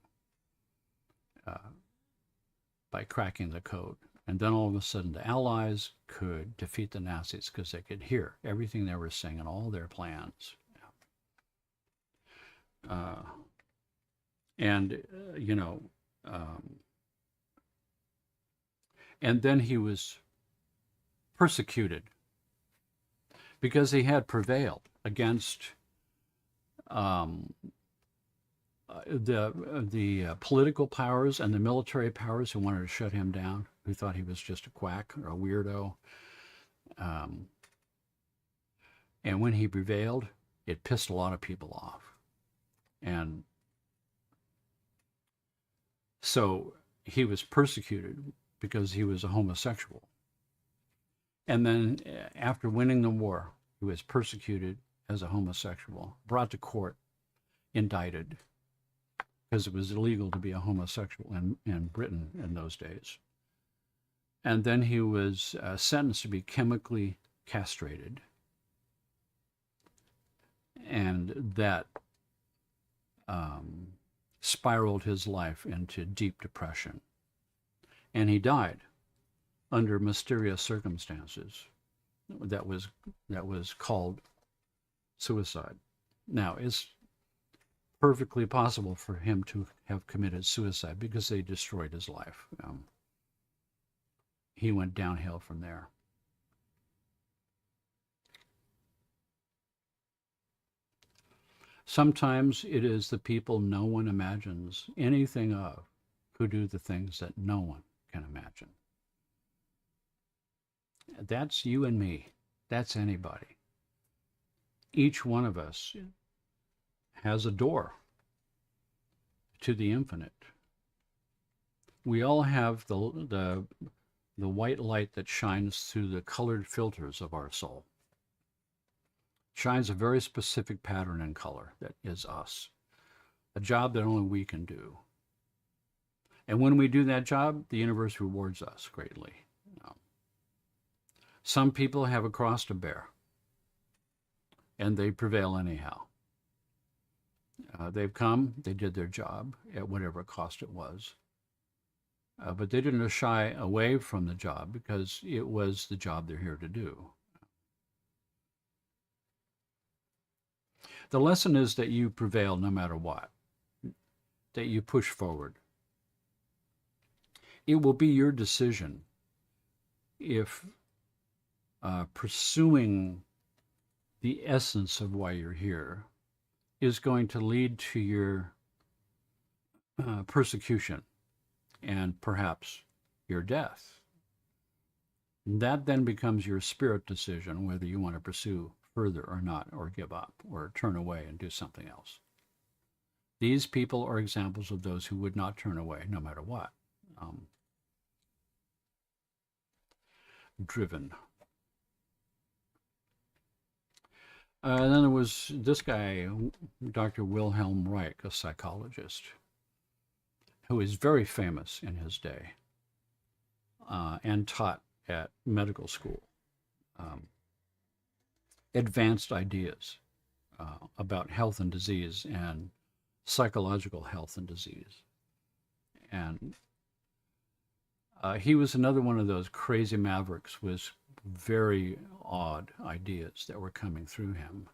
by cracking the code. And then all of a sudden the Allies could defeat the Nazis because they could hear everything they were saying and all their plans. And then he was persecuted because he had prevailed against the political powers and the military powers who wanted to shut him down, who thought he was just a quack or a weirdo. And when he prevailed, it pissed a lot of people off. And so he was persecuted because he was a homosexual. And then after winning the war, he was persecuted as a homosexual, brought to court, indicted, because it was illegal to be a homosexual in Britain in those days. And then he was sentenced to be chemically castrated. And that spiraled his life into deep depression. And he died under mysterious circumstances that was called suicide. Now, it's perfectly possible for him to have committed suicide because they destroyed his life. He went downhill from there. Sometimes it is the people no one imagines anything of who do the things that no one can imagine. That's you and me. That's anybody. Each one of us has a door to the infinite. We all have the white light that shines through the colored filters of our soul. Shines a very specific pattern and color that is us, a job that only we can do. And when we do that job, the universe rewards us greatly. Some people have a cross to bear, and they prevail anyhow. They've come, they did their job at whatever cost it was, but they didn't shy away from the job because it was the job they're here to do. The lesson is that you prevail no matter what, that you push forward. It will be your decision if pursuing the essence of why you're here is going to lead to your persecution and perhaps your death. That then becomes your spirit decision whether you want to pursue further or not, or give up, or turn away and do something else. These people are examples of those who would not turn away no matter what. Driven. Then there was this guy, Dr. Wilhelm Reich, a psychologist, who is very famous in his day and taught at medical school. Advanced ideas about health and disease and psychological health and disease. And he was another one of those crazy mavericks with very odd ideas that were coming through him.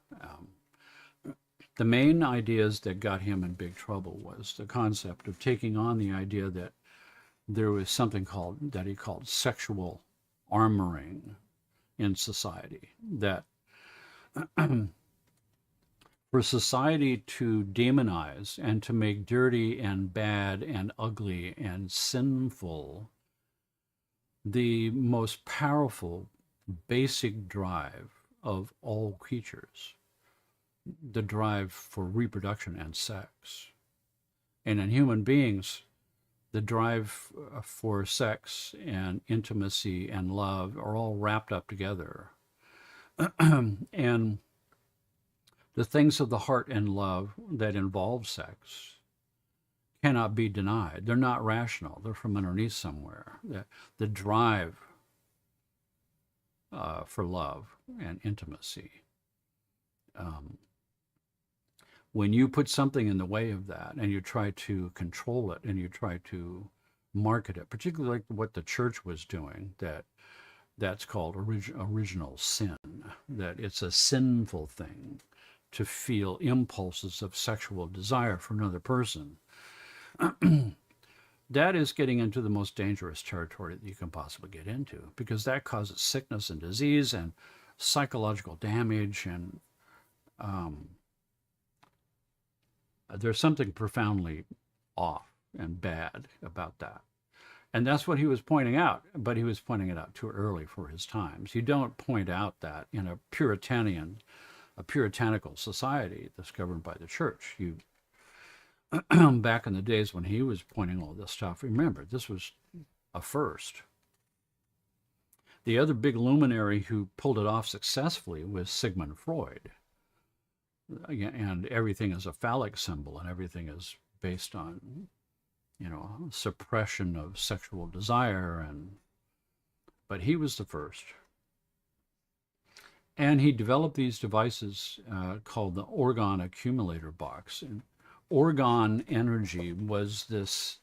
The main ideas that got him in big trouble was the concept of taking on the idea that there was something that he called sexual armoring in society, that for society to demonize and to make dirty and bad and ugly and sinful the most powerful basic drive of all creatures, the drive for reproduction and sex. And in human beings, the drive for sex and intimacy and love are all wrapped up together. And the things of the heart and love that involve sex cannot be denied. They're not rational. They're from underneath somewhere. The drive for love and intimacy. When you put something in the way of that and you try to control it and you try to market it, particularly like what the church was doing, that's called original sin, that it's a sinful thing to feel impulses of sexual desire for another person. that is getting into the most dangerous territory that you can possibly get into, because that causes sickness and disease and psychological damage. And there's something profoundly off and bad about that. And that's what he was pointing out, but he was pointing it out too early for his times. You don't point out that in a puritanical society that's governed by the church. You back in the days when he was pointing all this stuff, remember, this was a first. The other big luminary who pulled it off successfully was Sigmund Freud. And everything is a phallic symbol, and everything is based on, suppression of sexual desire. But he was the first. And he developed these devices called the orgone accumulator box. And orgone energy was this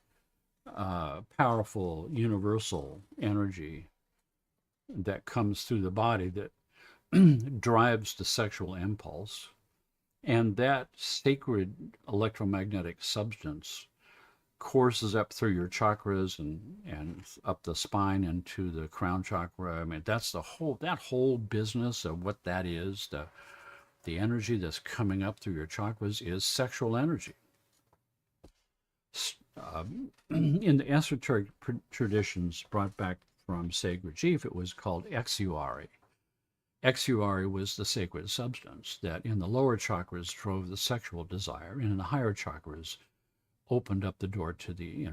powerful universal energy that comes through the body that drives the sexual impulse. And that sacred electromagnetic substance courses up through your chakras and up the spine into the crown chakra. I mean, that's that whole business of what that is. The energy that's coming up through your chakras is sexual energy. In the esoteric traditions brought back from sacred chief, it was called exuari. Exuari was the sacred substance that in the lower chakras drove the sexual desire, and in the higher chakras opened up the door to the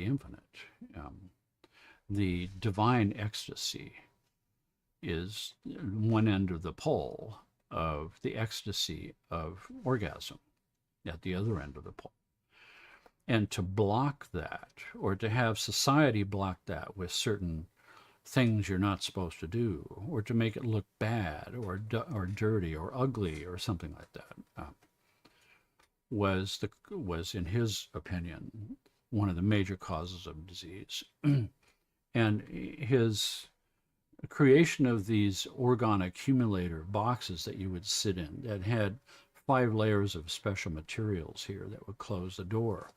infinite. The divine ecstasy is one end of the pole of the ecstasy of orgasm at the other end of the pole. And to block that, or to have society block that with certain things you're not supposed to do, or to make it look bad or dirty or ugly or something like that, was in his opinion one of the major causes of disease. And his creation of these orgone accumulator boxes that you would sit in that had 5 layers of special materials here that would close the door,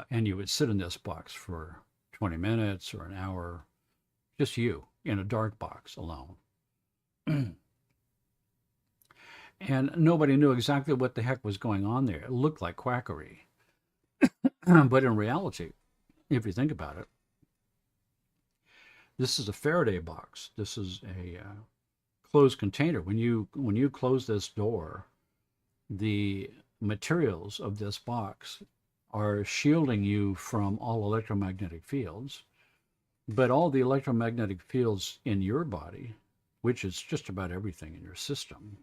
and you would sit in this box for 20 minutes or an hour, just you in a dark box alone. And nobody knew exactly what the heck was going on there. It looked like quackery. But in reality, if you think about it, this is a Faraday box. This is a closed container. When you close this door, the materials of this box are shielding you from all electromagnetic fields, but all the electromagnetic fields in your body, which is just about everything in your system,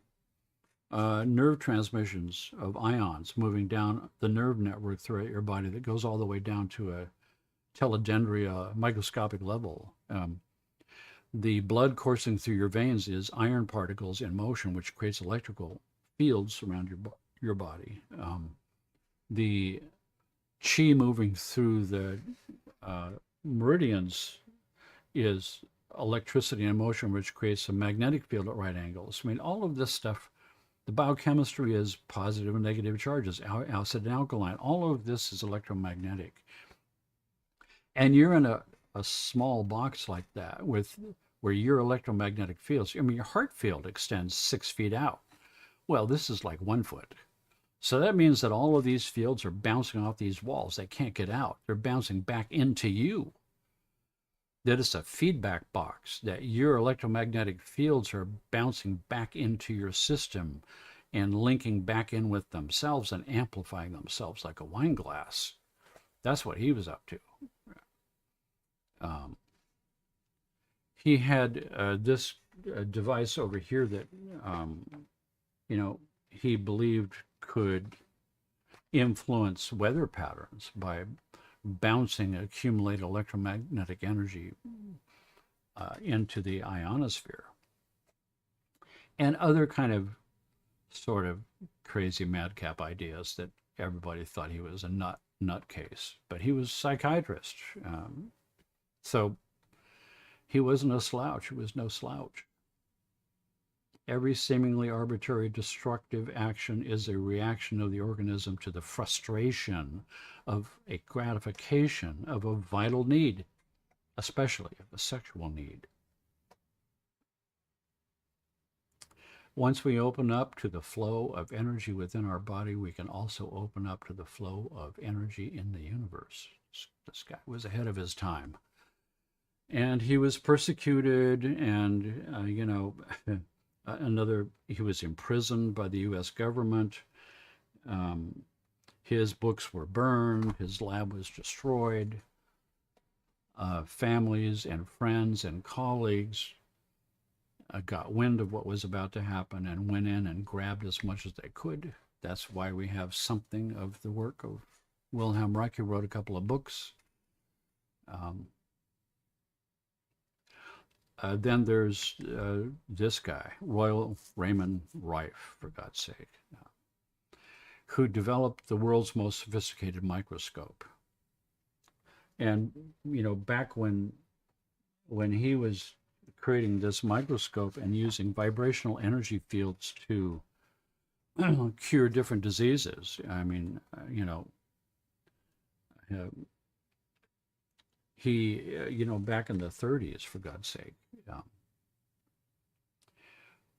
nerve transmissions of ions moving down the nerve network throughout your body that goes all the way down to a teledendria microscopic level. The blood coursing through your veins is iron particles in motion, which creates electrical fields around your body. The chi moving through the meridians is electricity in motion, which creates a magnetic field at right angles. I mean, all of this stuff, the biochemistry is positive and negative charges, acid and alkaline. All of this is electromagnetic. And you're in a small box like that where your electromagnetic fields, I mean, your heart field extends 6 feet out. Well, this is like 1 foot. So that means that all of these fields are bouncing off these walls. They can't get out. They're bouncing back into you. That is a feedback box, that your electromagnetic fields are bouncing back into your system and linking back in with themselves and amplifying themselves like a wine glass. That's what he was up to. He had this device over here that, he believed could influence weather patterns by bouncing accumulated electromagnetic energy into the ionosphere, and other kind of sort of crazy madcap ideas that everybody thought he was a nutcase, but he was a psychiatrist. So he wasn't a slouch. He was no slouch. Every seemingly arbitrary destructive action is a reaction of the organism to the frustration of a gratification of a vital need, especially of a sexual need. Once we open up to the flow of energy within our body, we can also open up to the flow of energy in the universe. This guy was ahead of his time. And he was persecuted, and, he was imprisoned by the U.S. government. His books were burned. His lab was destroyed. Families and friends and colleagues got wind of what was about to happen and went in and grabbed as much as they could. That's why we have something of the work of Wilhelm Reich, who wrote a couple of books. Then there's this guy, Royal Raymond Rife, for God's sake, who developed the world's most sophisticated microscope. And, back when he was creating this microscope and using vibrational energy fields to cure different diseases, he, back in the 30s, for God's sake,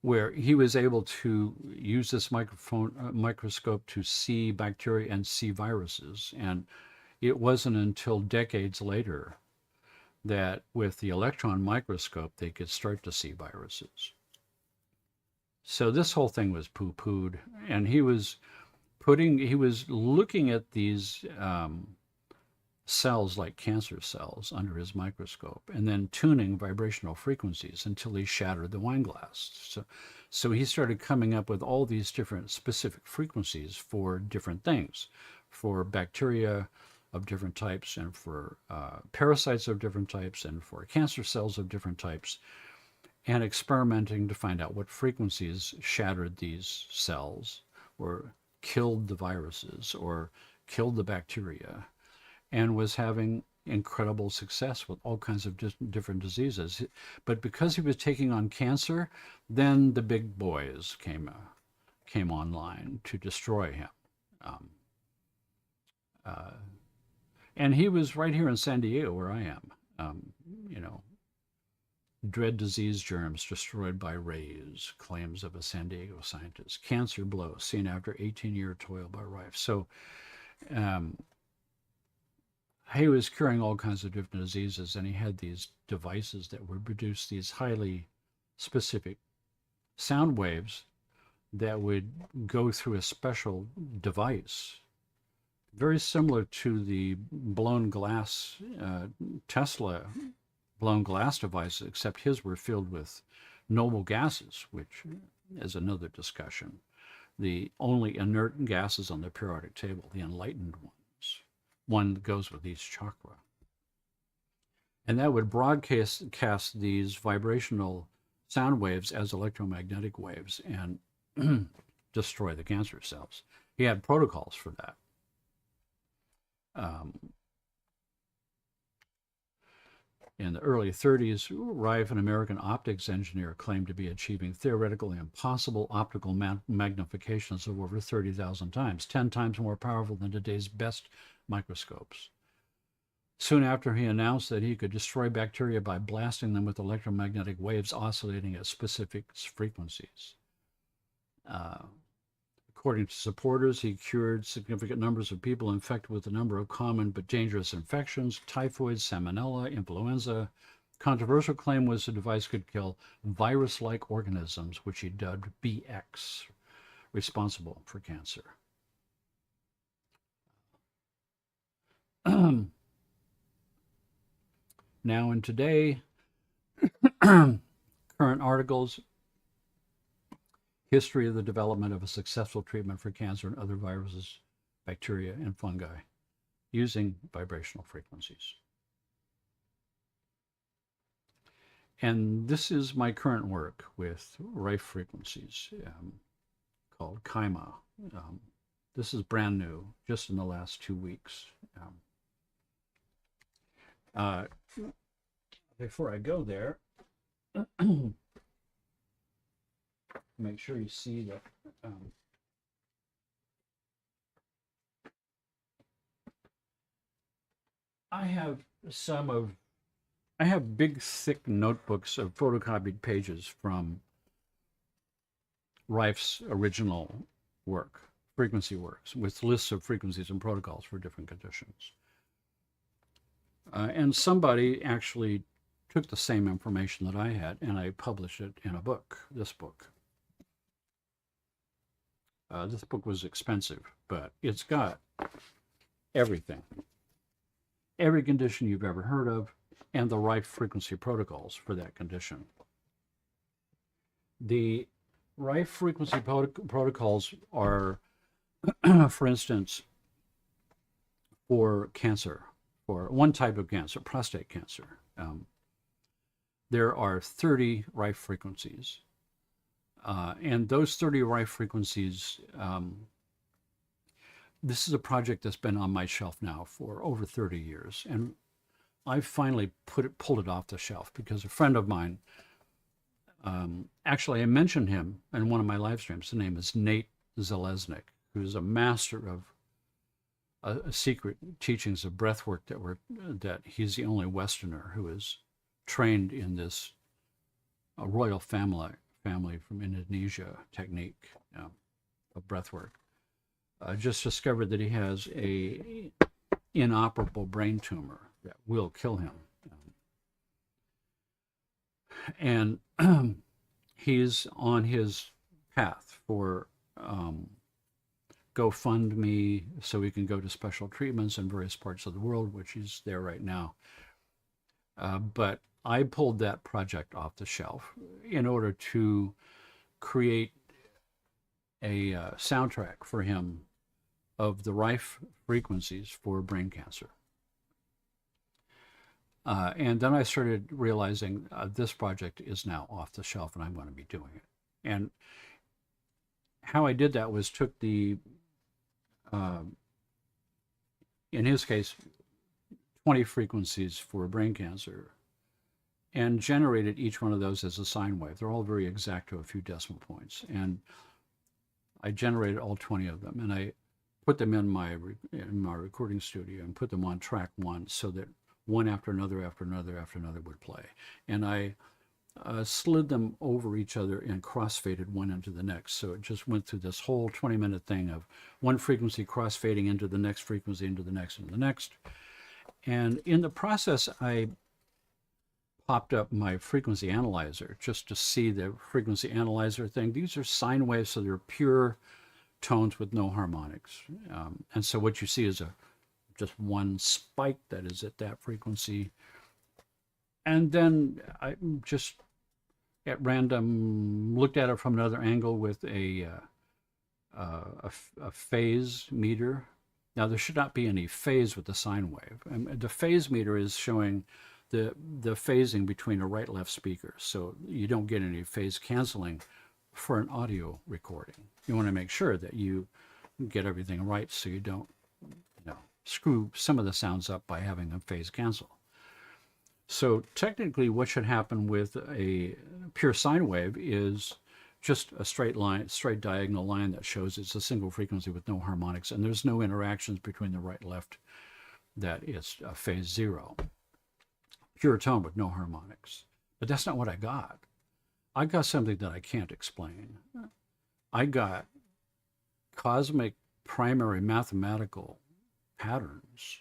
where he was able to use this microscope to see bacteria and see viruses. And it wasn't until decades later that with the electron microscope, they could start to see viruses. So this whole thing was poo-pooed, and he was looking at these cells like cancer cells under his microscope, and then tuning vibrational frequencies until he shattered the wine glass. So he started coming up with all these different specific frequencies for different things, for bacteria of different types, and for parasites of different types, and for cancer cells of different types, and experimenting to find out what frequencies shattered these cells or killed the viruses or killed the bacteria, and was having incredible success with all kinds of different diseases. But because he was taking on cancer, then the big boys came online to destroy him. And he was right here in San Diego, where I am. Dread disease germs destroyed by rays, claims of a San Diego scientist. Cancer blow seen after 18-year toil by Rife. So he was curing all kinds of different diseases, and he had these devices that would produce these highly specific sound waves that would go through a special device, very similar to the blown glass Tesla blown glass devices, except his were filled with noble gases, which is another discussion. The only inert gases on the periodic table, the enlightened ones. One that goes with each chakra. And that would broadcast these vibrational sound waves as electromagnetic waves and destroy the cancer cells. He had protocols for that. In the early 30s, Rife, an American optics engineer, claimed to be achieving theoretically impossible optical magnifications of over 30,000 times, 10 times more powerful than today's best microscopes. Soon after, he announced that he could destroy bacteria by blasting them with electromagnetic waves oscillating at specific frequencies. According to supporters, he cured significant numbers of people infected with a number of common but dangerous infections: typhoid, salmonella, influenza. Controversial claim was the device could kill virus-like organisms, which he dubbed BX, responsible for cancer. Now and today, current articles, history of the development of a successful treatment for cancer and other viruses, bacteria, and fungi using vibrational frequencies. And this is my current work with Rife frequencies called Kaima. This is brand new, just in the last 2 weeks. Before I go there, make sure you see that. I have I have big, thick notebooks of photocopied pages from Rife's original work, frequency works, with lists of frequencies and protocols for different conditions. And somebody actually took the same information that I had, and I published it in a book, this book. This book was expensive, but it's got everything. Every condition you've ever heard of, and the Rife frequency protocols for that condition. The Rife frequency protocols are, for instance, for cancer, for one type of cancer, prostate cancer. There are 30 Rife frequencies. And those 30 Rife frequencies, this is a project that's been on my shelf now for over 30 years. And I finally pulled it off the shelf because a friend of mine, actually I mentioned him in one of my live streams. His name is Nate Zalesnik, who's a master of secret teachings of breathwork that he's the only Westerner who is trained in this royal family from Indonesia technique of breathwork. Just discovered that he has a inoperable brain tumor that will kill him. And he's on his path for GoFundMe so he can go to special treatments in various parts of the world, which he's there right now. But I pulled that project off the shelf in order to create a soundtrack for him of the Rife frequencies for brain cancer. And then I started realizing this project is now off the shelf and I'm going to be doing it. And how I did that was took the, in his case, 20 frequencies for brain cancer and generated each one of those as a sine wave. They're all very exact to a few decimal points. And I generated all 20 of them and I put them in my recording studio and put them on track one so that one after another would play. And I slid them over each other and cross-faded one into the next. So it just went through this whole 20-minute thing of one frequency cross-fading into the next frequency, into the next, and the next. And in the process, I popped up my frequency analyzer just to see the frequency analyzer thing. These are sine waves, so they're pure tones with no harmonics. And so what you see is just one spike that is at that frequency. And then I just at random looked at it from another angle with a phase meter. Now there should not be any phase with the sine wave. And the phase meter is showing the phasing between a right-left speaker, so you don't get any phase canceling for an audio recording. You want to make sure that you get everything right so you don't screw some of the sounds up by having a phase cancel. So technically what should happen with a pure sine wave is just a straight diagonal line that shows it's a single frequency with no harmonics, and there's no interactions between the right and left. That is a phase zero. Pure tone with no harmonics. But that's not what I got. I got something that I can't explain. I got cosmic primary mathematical patterns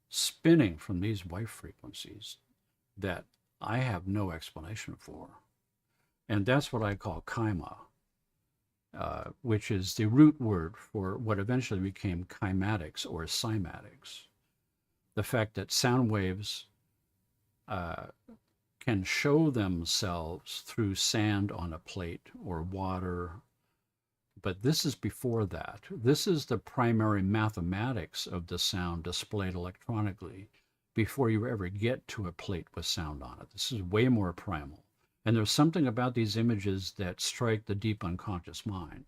spinning from these wave frequencies that I have no explanation for. And that's what I call kaima, which is the root word for what eventually became kymatics or cymatics. The fact that sound waves can show themselves through sand on a plate or water. But this is before that. This is the primary mathematics of the sound displayed electronically before you ever get to a plate with sound on it. This is way more primal. And there's something about these images that strike the deep unconscious mind.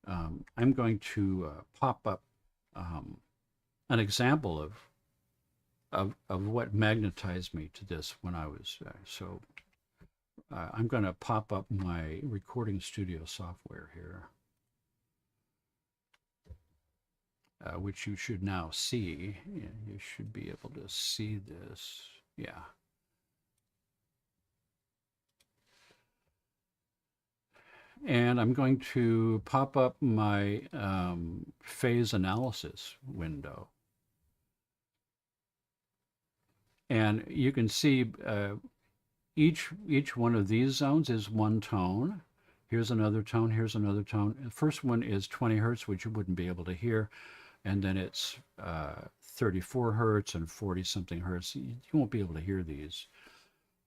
I'm going to pop up an example of what magnetized me to this when I was, so I'm going to pop up my recording studio software here, which you should now see. You should be able to see this. Yeah. And I'm going to pop up my phase analysis window. And you can see each one of these zones is one tone. Here's another tone, here's another tone. The first one is 20 hertz, which you wouldn't be able to hear. And then it's 34 hertz and 40 something hertz. You won't be able to hear these.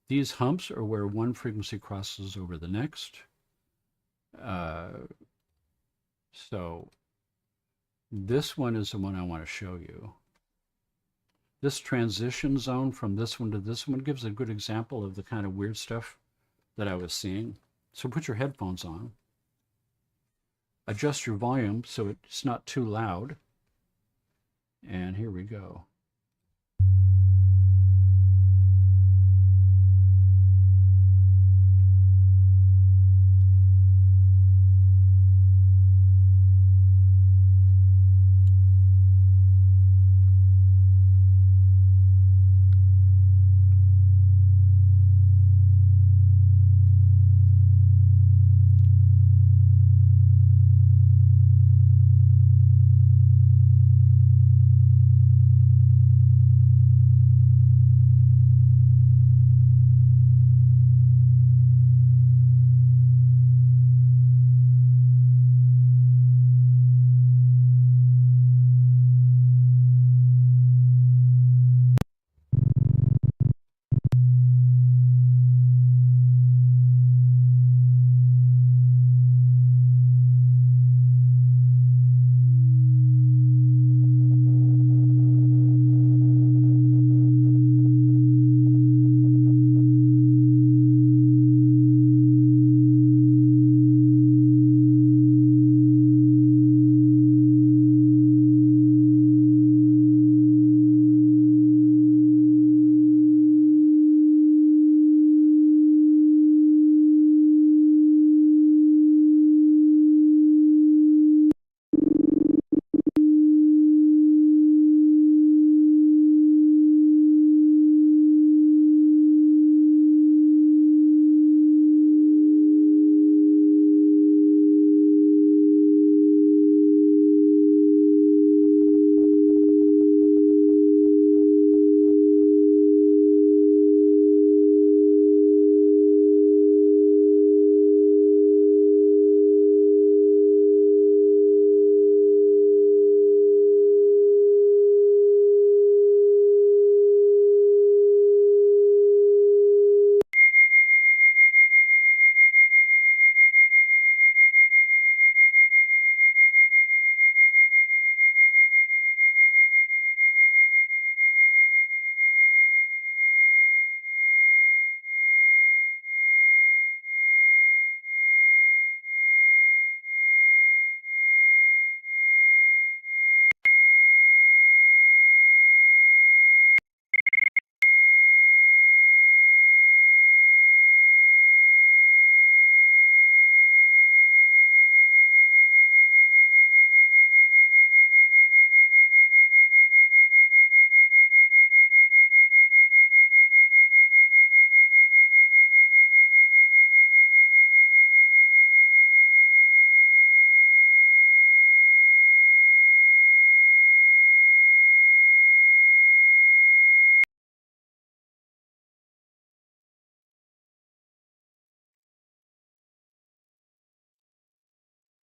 These humps are where one frequency crosses over the next. So this one is the one I want to show you. This transition zone from this one to this one gives a good example of the kind of weird stuff that I was seeing. So put your headphones on. Adjust your volume so it's not too loud. And here we go.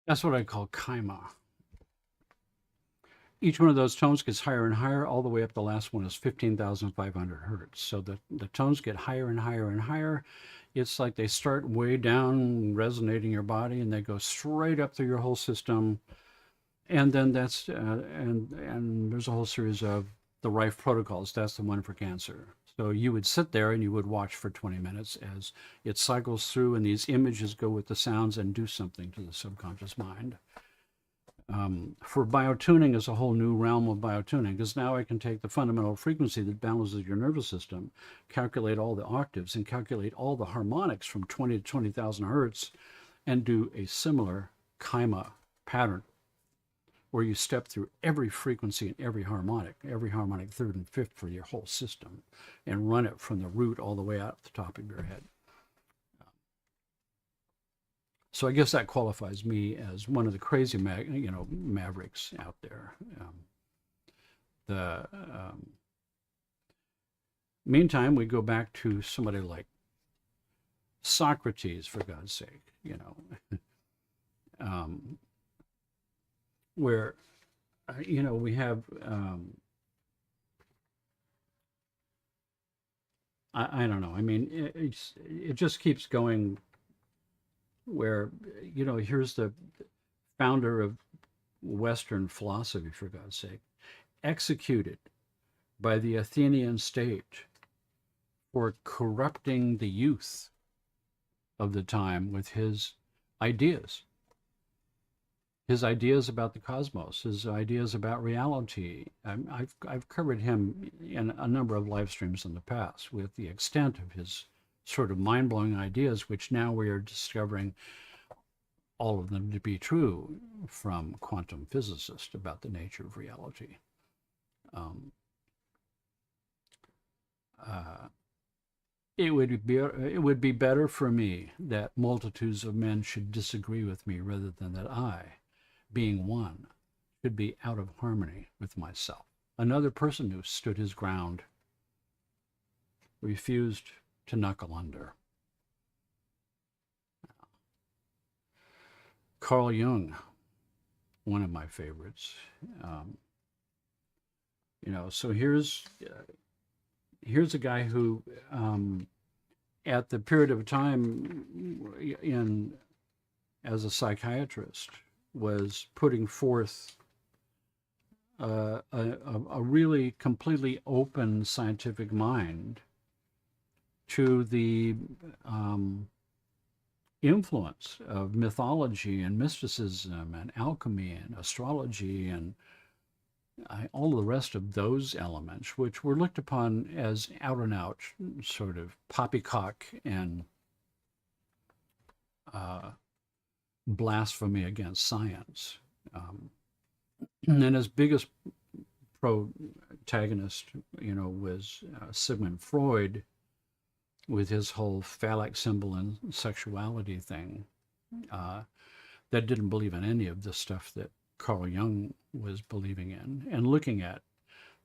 That's what I call kaima. Each one of those tones gets higher and higher, all the way up. The last one is 15,500 hertz. So the tones get higher and higher and higher. It's like they start way down, resonating your body, and they go straight up through your whole system. And then that's and there's a whole series of the Rife protocols. That's the one for cancer. So you would sit there and you would watch for 20 minutes as it cycles through, and these images go with the sounds and do something to the subconscious mind. For biotuning is a whole new realm of biotuning, because now I can take the fundamental frequency that balances your nervous system, calculate all the octaves, and calculate all the harmonics from 20 to 20,000 hertz, and do a similar kaima pattern, where you step through every frequency and every harmonic third and fifth for your whole system, and run it from the root all the way out the top of your head. So I guess that qualifies me as one of the crazy, mavericks out there. Meantime, we go back to somebody like Socrates, for God's sake, where, we have, I don't know. I mean, it just keeps going, where, here's the founder of Western philosophy, for God's sake, executed by the Athenian state for corrupting the youth of the time with his ideas about the cosmos, his ideas about reality. I've covered him in a number of live streams in the past with the extent of his sort of mind-blowing ideas, which now we are discovering all of them to be true from quantum physicists about the nature of reality. It would be better for me that multitudes of men should disagree with me, rather than that I, being one, should be out of harmony with myself. Another person who stood his ground, refused to knuckle under. Carl Jung, one of my favorites. So here's a guy who, at the period of time as a psychiatrist, was putting forth a really completely open scientific mind to the influence of mythology and mysticism and alchemy and astrology and all the rest of those elements, which were looked upon as out and out sort of poppycock and blasphemy against science. And his biggest protagonist, was Sigmund Freud, with his whole phallic symbol and sexuality thing, that didn't believe in any of the stuff that Carl Jung was believing in, and looking at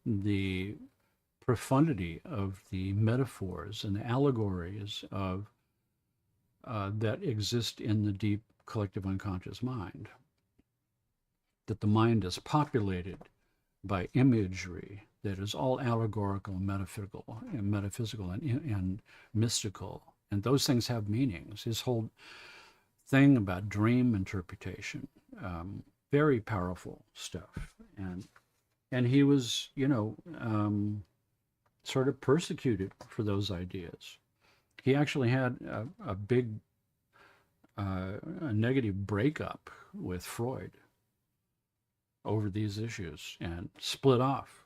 the profundity of the metaphors and the allegories of that exist in the deep collective unconscious mind, that the mind is populated by imagery that is all allegorical and metaphysical and mystical, and those things have meanings. His whole thing about dream interpretation, very powerful stuff, and he was, sort of persecuted for those ideas. He actually had a big a negative breakup with Freud over these issues, and split off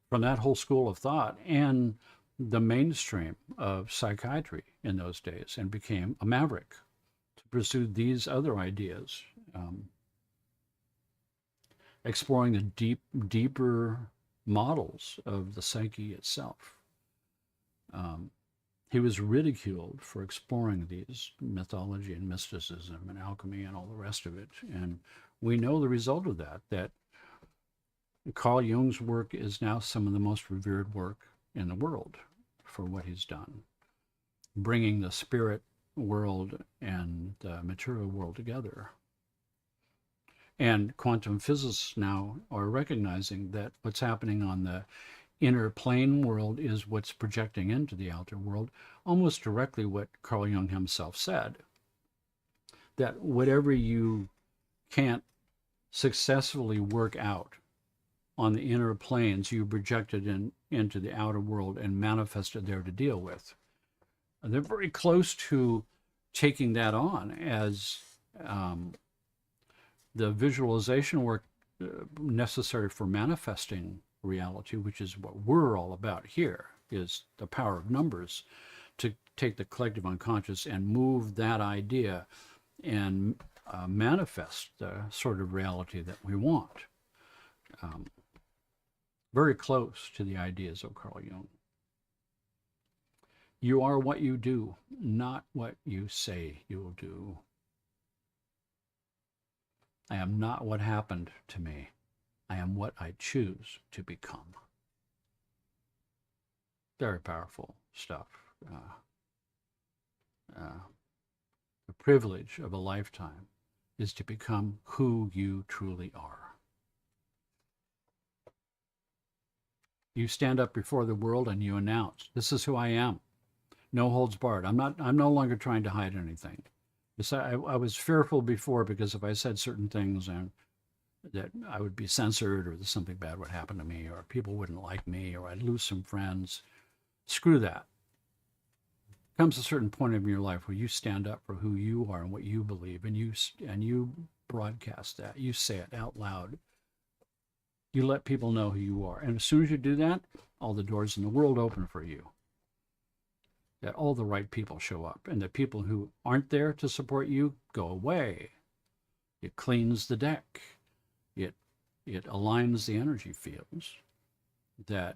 from that whole school of thought and the mainstream of psychiatry in those days, and became a maverick to pursue these other ideas, exploring the deeper models of the psyche itself. He was ridiculed for exploring these mythology and mysticism and alchemy and all the rest of it. And we know the result of that Carl Jung's work is now some of the most revered work in the world for what he's done, bringing the spirit world and the material world together. And quantum physicists now are recognizing that what's happening on the inner plane world is what's projecting into the outer world, almost directly what Carl Jung himself said, that whatever you can't successfully work out on the inner planes, you projected into the outer world and manifested there to deal with. And they're very close to taking that on as The visualization work necessary for manifesting reality, which is what we're all about here, is the power of numbers to take the collective unconscious and move that idea and manifest the sort of reality that we want. Very close to the ideas of Carl Jung. You are what you do, not what you say you will do. I am not what happened to me. I am what I choose to become. Very powerful stuff. The privilege of a lifetime is to become who you truly are. You stand up before the world and you announce, this is who I am. No holds barred. I'm no longer trying to hide anything. I was fearful before because if I said certain things and that I would be censored or that something bad would happen to me or people wouldn't like me or I'd lose some friends. Screw that. Comes a certain point in your life where you stand up for who you are and what you believe, and you broadcast that. You say it out loud. You let people know who you are. And as soon as you do that, all the doors in the world open for you. That all the right people show up, and the people who aren't there to support you go away. It cleans the deck. It aligns the energy fields. That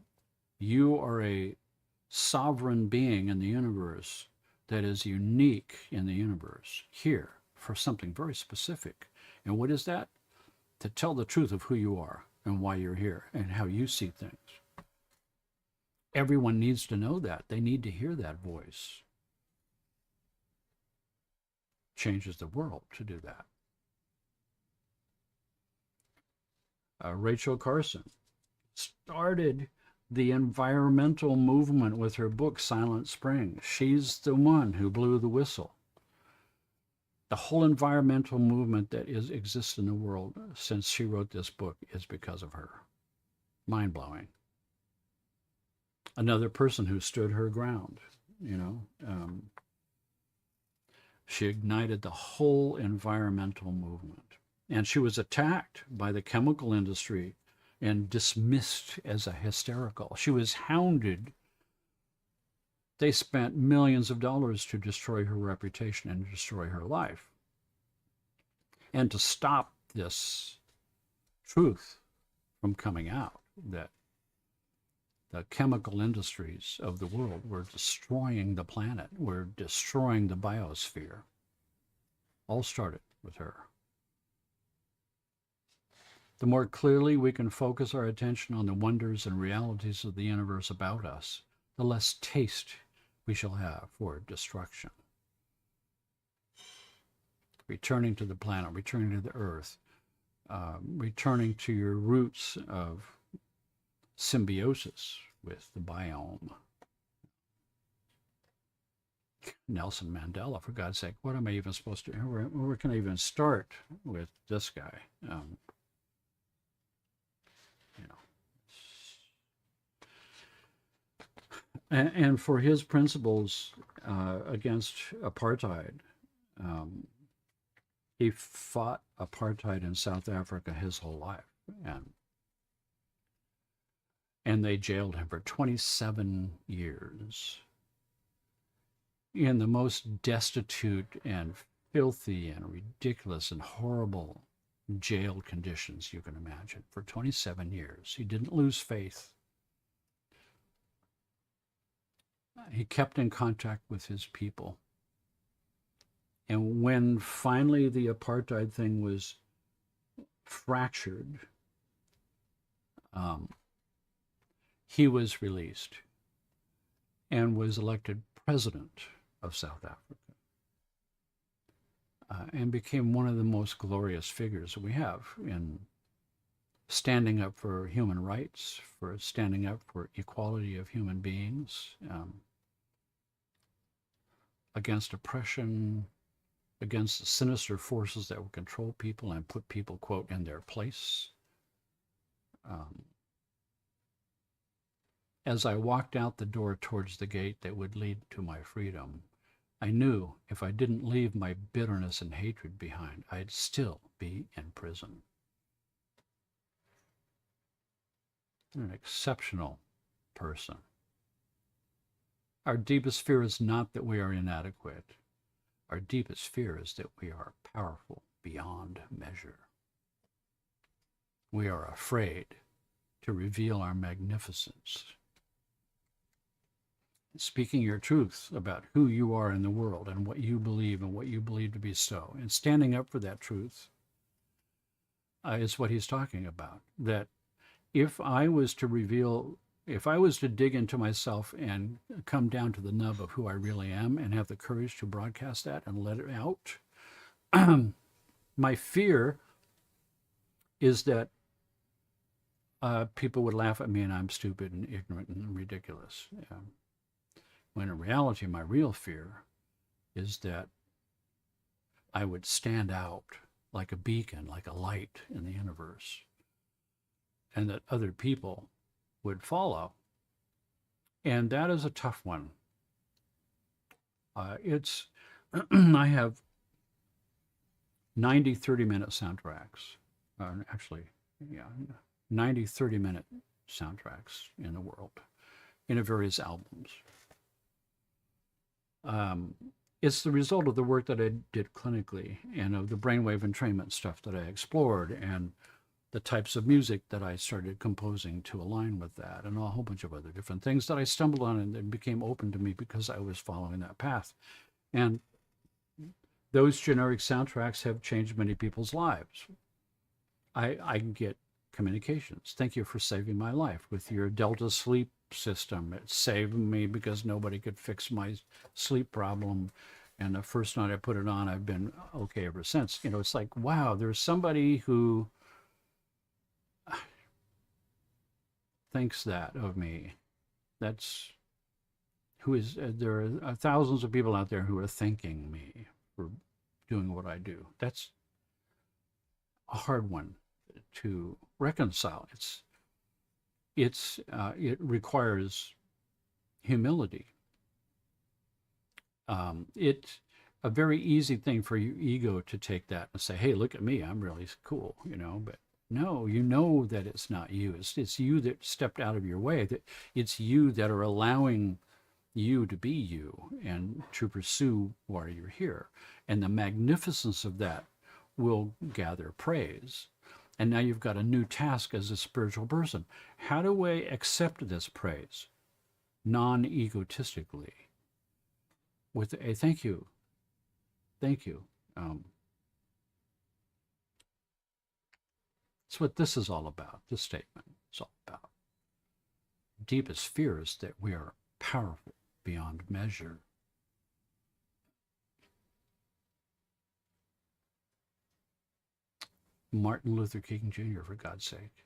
you are a sovereign being in the universe that is unique in the universe here for something very specific. And what is that? To tell the truth of who you are and why you're here and how you see things. Everyone needs to know that. They need to hear that voice. Changes the world to do that. Rachel Carson started the environmental movement with her book, Silent Spring. She's the one who blew the whistle. The whole environmental movement that exists in the world since she wrote this book is because of her. Mind-blowing. Another person who stood her ground, she ignited the whole environmental movement. And she was attacked by the chemical industry and dismissed as a hysterical. She was hounded. They spent millions of dollars to destroy her reputation and destroy her life. And to stop this truth from coming out, that the chemical industries of the world were destroying the planet, were destroying the biosphere. All started with her. The more clearly we can focus our attention on the wonders and realities of the universe about us, the less taste we shall have for destruction. Returning to the planet, returning to the earth, returning to your roots of symbiosis with the biome. Nelson Mandela, for God's sake, what am I even supposed to do? Where can I even start with this guy? And for his principles against apartheid, he fought apartheid in South Africa his whole life, and they jailed him for 27 years in the most destitute and filthy and ridiculous and horrible jail conditions you can imagine for 27 years. He didn't lose faith. He kept in contact with his people. And when finally the apartheid thing was fractured, he was released and was elected president of South Africa and became one of the most glorious figures we have in standing up for human rights, for standing up for equality of human beings, against oppression, against the sinister forces that would control people and put people, quote, in their place. As I walked out the door towards the gate that would lead to my freedom, I knew if I didn't leave my bitterness and hatred behind, I'd still be in prison. An exceptional person. Our deepest fear is not that we are inadequate. Our deepest fear is that we are powerful beyond measure. We are afraid to reveal our magnificence. Speaking your truth about who you are in the world and what you believe to be so, and standing up for that truth is what he's talking about. That if I was to dig into myself and come down to the nub of who I really am and have the courage to broadcast that and let it out, my fear is that people would laugh at me and I'm stupid and ignorant and ridiculous. When in reality, my real fear is that I would stand out like a beacon, like a light in the universe, and that other people would follow. And that is a tough one. I have 90 30-minute soundtracks. 90 30-minute soundtracks in the world, in various albums. It's the result of the work that I did clinically and of the brainwave entrainment stuff that I explored and the types of music that I started composing to align with that, and a whole bunch of other different things that I stumbled on and then became open to me because I was following that path. And those generic soundtracks have changed many people's lives. I get communications. Thank you for saving my life with your Delta sleep system. It saved me because nobody could fix my sleep problem. And the first night I put it on, I've been okay ever since. You know, it's like, wow, there's somebody who thinks that of me. There are thousands of people out there who are thanking me for doing what I do. That's a hard one to reconcile. It requires humility. It's a very easy thing for your ego to take that and say, hey, look at me, I'm really cool, you know, but no, you know that it's not you. It's you that stepped out of your way, that it's you that are allowing you to be you and to pursue why you're here. And the magnificence of that will gather praise. And now you've got a new task as a spiritual person. How do I accept this praise non-egotistically? With a thank you. Thank you. That's what this is all about. This statement is all about. Deepest fear is that we are powerful beyond measure. Martin Luther King Jr., for God's sake.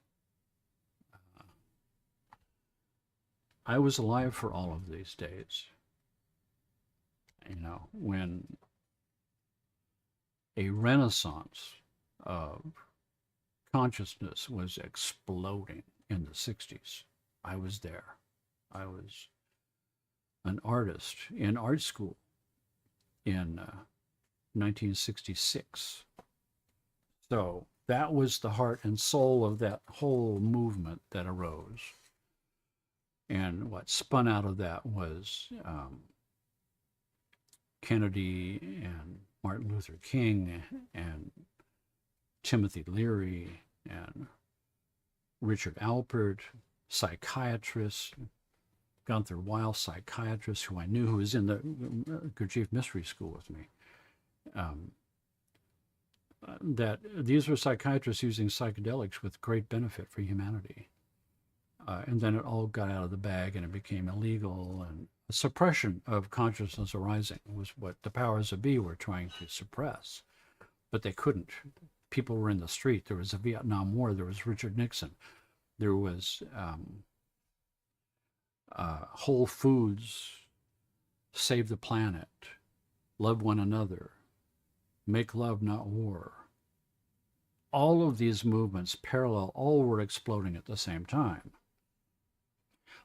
I was alive for all of these days. You know, when a renaissance of consciousness was exploding in the 60s, I was there. I was an artist in art school in 1966. So that was the heart and soul of that whole movement that arose. And what spun out of that was Kennedy and Martin Luther King and Timothy Leary and Richard Alpert, psychiatrists, Gunther Weil, psychiatrist who I knew, who was in the Gurdjieff Mystery School with me. That these were psychiatrists using psychedelics with great benefit for humanity. And then it all got out of the bag and it became illegal, and the suppression of consciousness arising was what the powers that be were trying to suppress, but they couldn't. People were in the street. There was a Vietnam War. There was Richard Nixon. There was Whole Foods, Save the Planet, Love One Another, Make Love Not War. All of these movements parallel, all were exploding at the same time.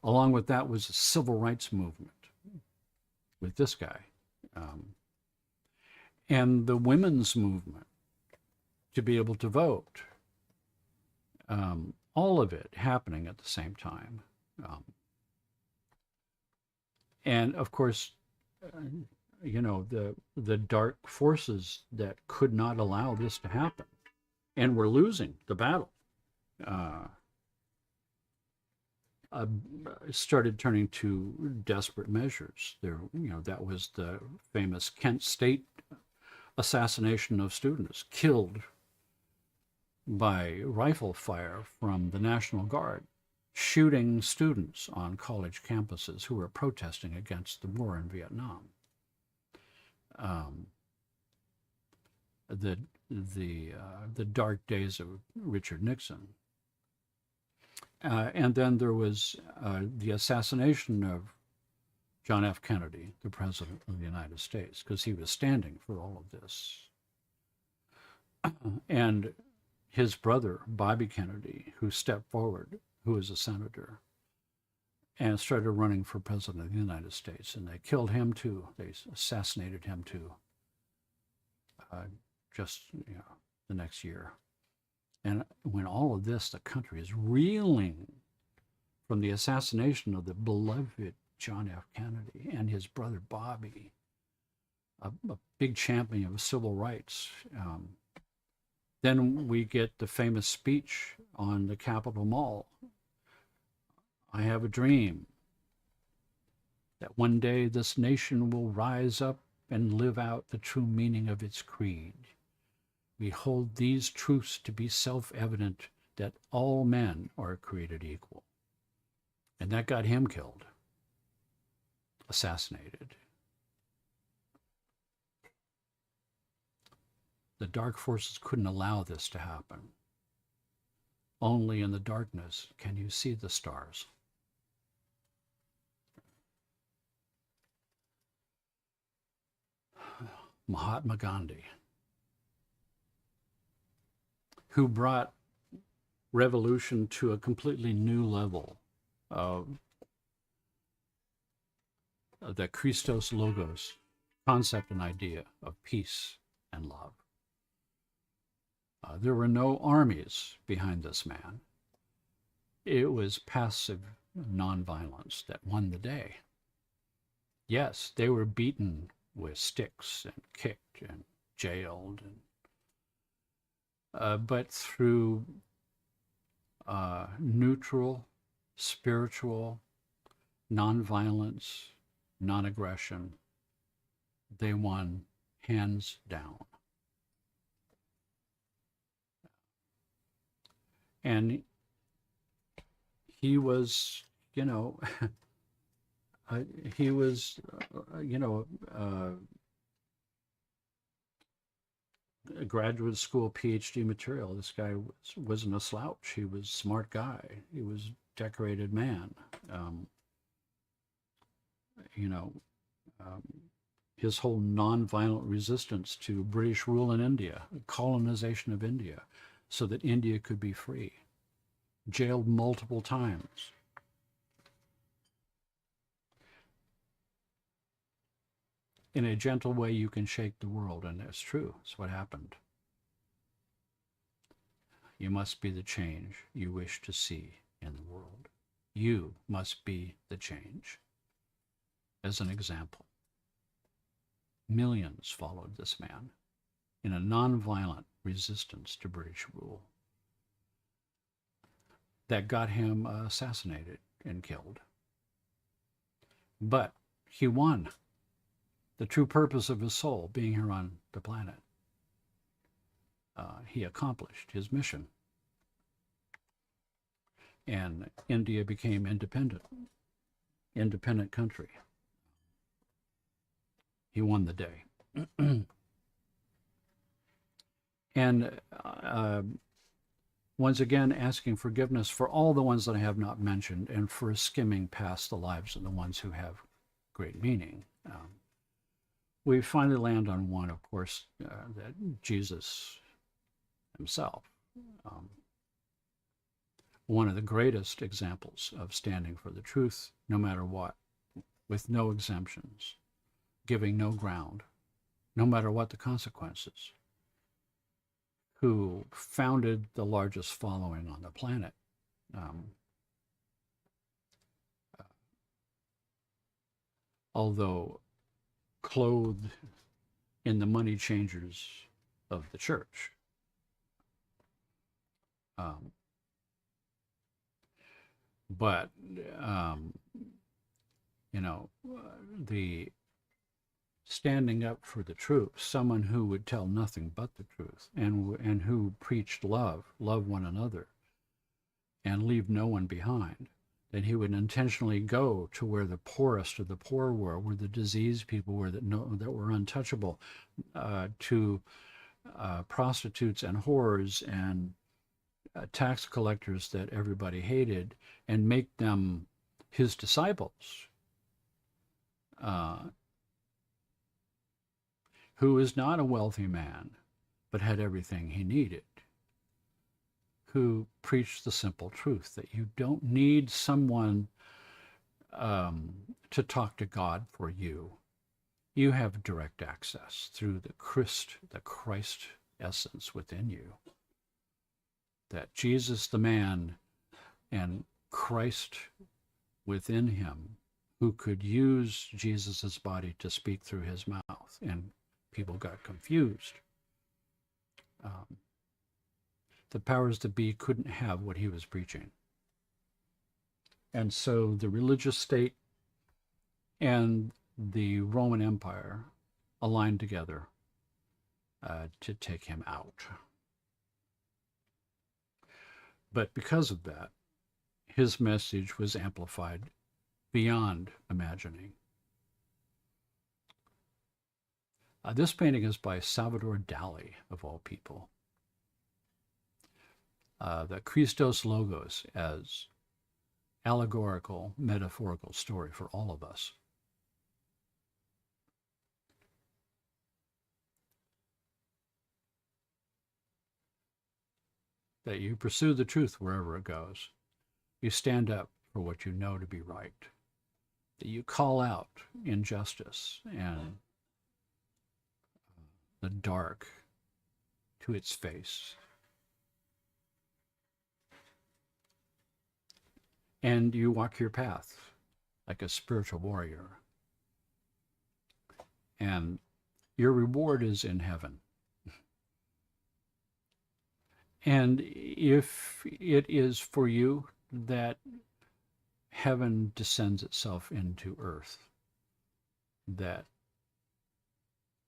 Along with that was a civil rights movement with this guy, And the women's movement to be able to vote, all of it happening at the same time. And of course, the dark forces that could not allow this to happen and were losing the battle started turning to desperate measures. That was the famous Kent State assassination of students killed by rifle fire from the National Guard, shooting students on college campuses who were protesting against the war in Vietnam. The dark days of Richard Nixon. And then there was the assassination of John F. Kennedy, the President of the United States, because he was standing for all of this. And his brother, Bobby Kennedy, who stepped forward, who was a senator, and started running for President of the United States. And they killed him too. They assassinated him too, just the next year. And when all of this, the country is reeling from the assassination of the beloved John F. Kennedy and his brother Bobby, a big champion of civil rights. Then we get the famous speech on the Capitol Mall. I have a dream that one day this nation will rise up and live out the true meaning of its creed. We hold these truths to be self-evident, that all men are created equal. And that got him killed, assassinated. The dark forces couldn't allow this to happen. Only in the darkness can you see the stars. Mahatma Gandhi, who brought revolution to a completely new level of the Christos Logos concept and idea of peace and love. There were no armies behind this man. It was passive nonviolence that won the day. Yes, they were beaten with sticks and kicked and jailed, but through neutral, spiritual, nonviolence, non-aggression, they won hands down. And he was, he was, a graduate school PhD material. This guy wasn't a slouch. He was a smart guy. He was a decorated man. His whole nonviolent resistance to British rule in India, colonization of India, so that India could be free. Jailed multiple times. In a gentle way, you can shake the world, and it's true. It's what happened. You must be the change you wish to see in the world. You must be the change. As an example, millions followed this man in a nonviolent resistance to British rule that got him assassinated and killed. But he won the true purpose of his soul, being here on the planet. He accomplished his mission. And India became independent country. He won the day. And once again, asking forgiveness for all the ones that I have not mentioned and for skimming past the lives of the ones who have great meaning. We finally land on one, of course, that Jesus himself, one of the greatest examples of standing for the truth, no matter what, with no exemptions, giving no ground, no matter what the consequences, who founded the largest following on the planet. Although clothed in the money changers of the church. But the standing up for the truth, someone who would tell nothing but the truth, and who preached love one another, and leave no one behind, that he would intentionally go to where the poorest of the poor were, where the diseased people were that were untouchable, to prostitutes and whores and tax collectors that everybody hated, and make them his disciples, who is not a wealthy man, but had everything he needed, who preached the simple truth that you don't need someone to talk to God for you. You have direct access through the Christ essence within you. That Jesus the man and Christ within him, who could use Jesus's body to speak through his mouth, and people got confused. The powers that be couldn't have what he was preaching. And so the religious state and the Roman Empire aligned together to take him out. But because of that, his message was amplified beyond imagining. This painting is by Salvador Dali, of all people. The Christos Logos as allegorical, metaphorical story for all of us. That you pursue the truth wherever it goes. You stand up for what you know to be right. That you call out injustice and the dark to its face. And you walk your path like a spiritual warrior. And your reward is in heaven. And if it is for you that heaven descends itself into earth, that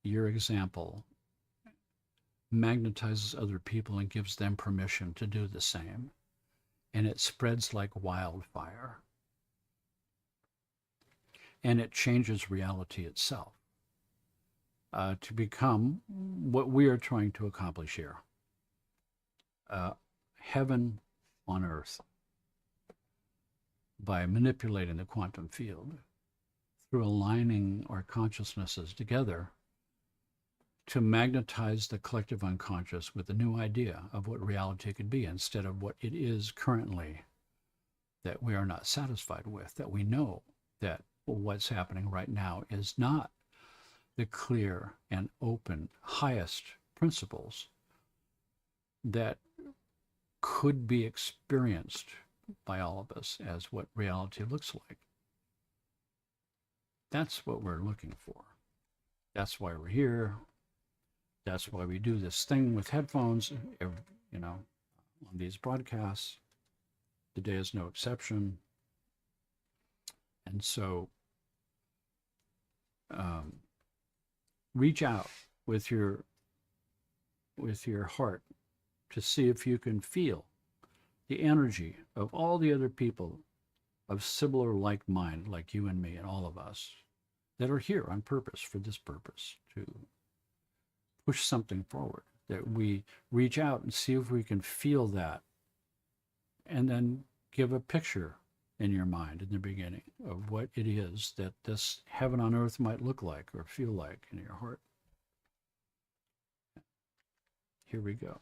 your example magnetizes other people and gives them permission to do the same, and it spreads like wildfire, and it changes reality itself to become what we are trying to accomplish here. Heaven on earth, by manipulating the quantum field, through aligning our consciousnesses together to magnetize the collective unconscious with a new idea of what reality could be, instead of what it is currently that we are not satisfied with, that we know that what's happening right now is not the clear and open highest principles that could be experienced by all of us as what reality looks like. That's what we're looking for. That's why we're here. That's why we do this thing with headphones, on these broadcasts. Today is no exception. And so reach out with your heart to see if you can feel the energy of all the other people of similar like mind, like you and me and all of us, that are here on purpose, for this purpose, to push something forward, that we reach out and see if we can feel that, and then give a picture in your mind in the beginning of what it is that this heaven on earth might look like or feel like in your heart. Here we go.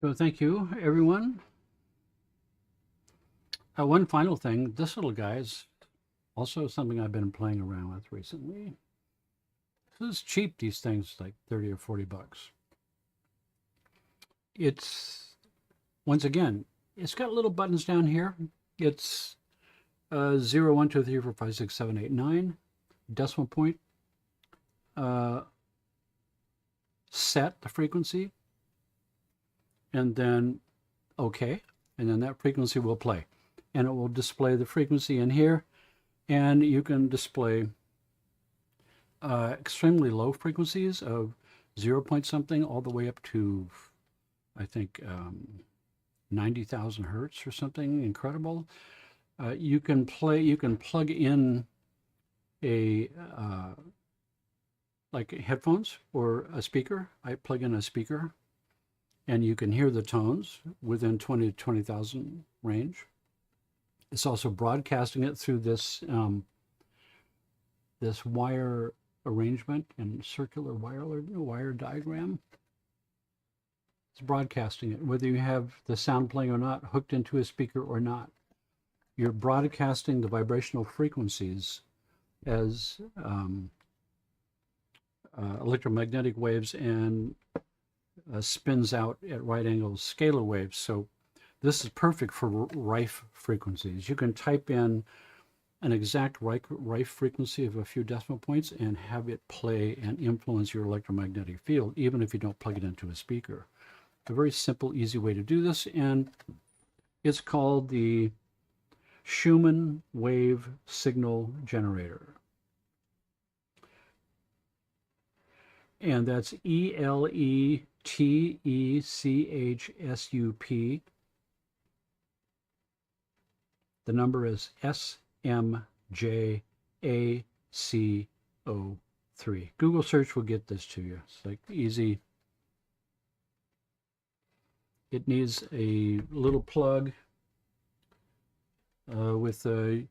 So thank you, everyone. One final thing, this little guy is also something I've been playing around with recently. This is cheap, these things, like 30 or 40 bucks. It's, once again, it's got little buttons down here. It's 0, 1, 2, 3, 4, 5, 6, 7, 8, 9, decimal point. Set the frequency, and then OK, and then that frequency will play. And it will display the frequency in here, and you can display extremely low frequencies of 0 point something all the way up to, I think, 90,000 hertz or something incredible. You can plug in a like headphones or a speaker. I plug in a speaker, and you can hear the tones within 20 to 20,000 range. It's also broadcasting it through this this wire arrangement and circular wire diagram. It's broadcasting it, whether you have the sound playing or not, hooked into a speaker or not. You're broadcasting the vibrational frequencies as electromagnetic waves, and spins out at right angles scalar waves. So this is perfect for Rife frequencies. You can type in an exact Rife frequency of a few decimal points and have it play and influence your electromagnetic field, even if you don't plug it into a speaker. A very simple, easy way to do this, and it's called the Schumann wave signal generator. And that's ELETECHSUP. The number is SMJACO3. Google search will get this to you. It's like easy. It needs a little plug with a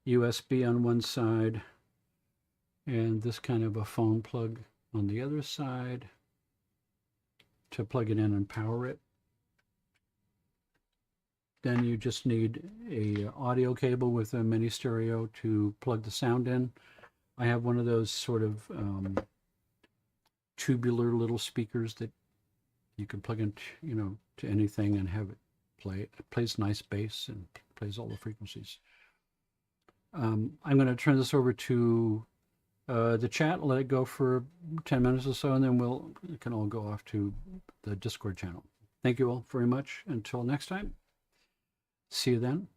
USB on one side and this kind of a phone plug on the other side to plug it in and power it. Then you just need a audio cable with a mini stereo to plug the sound in. I have one of those sort of tubular little speakers that you can plug into, to anything and have it play. It plays nice bass and plays all the frequencies. I'm going to turn this over to the chat, let it go for 10 minutes or so, and then we can all go off to the Discord channel. Thank you all very much. Until next time, see you then.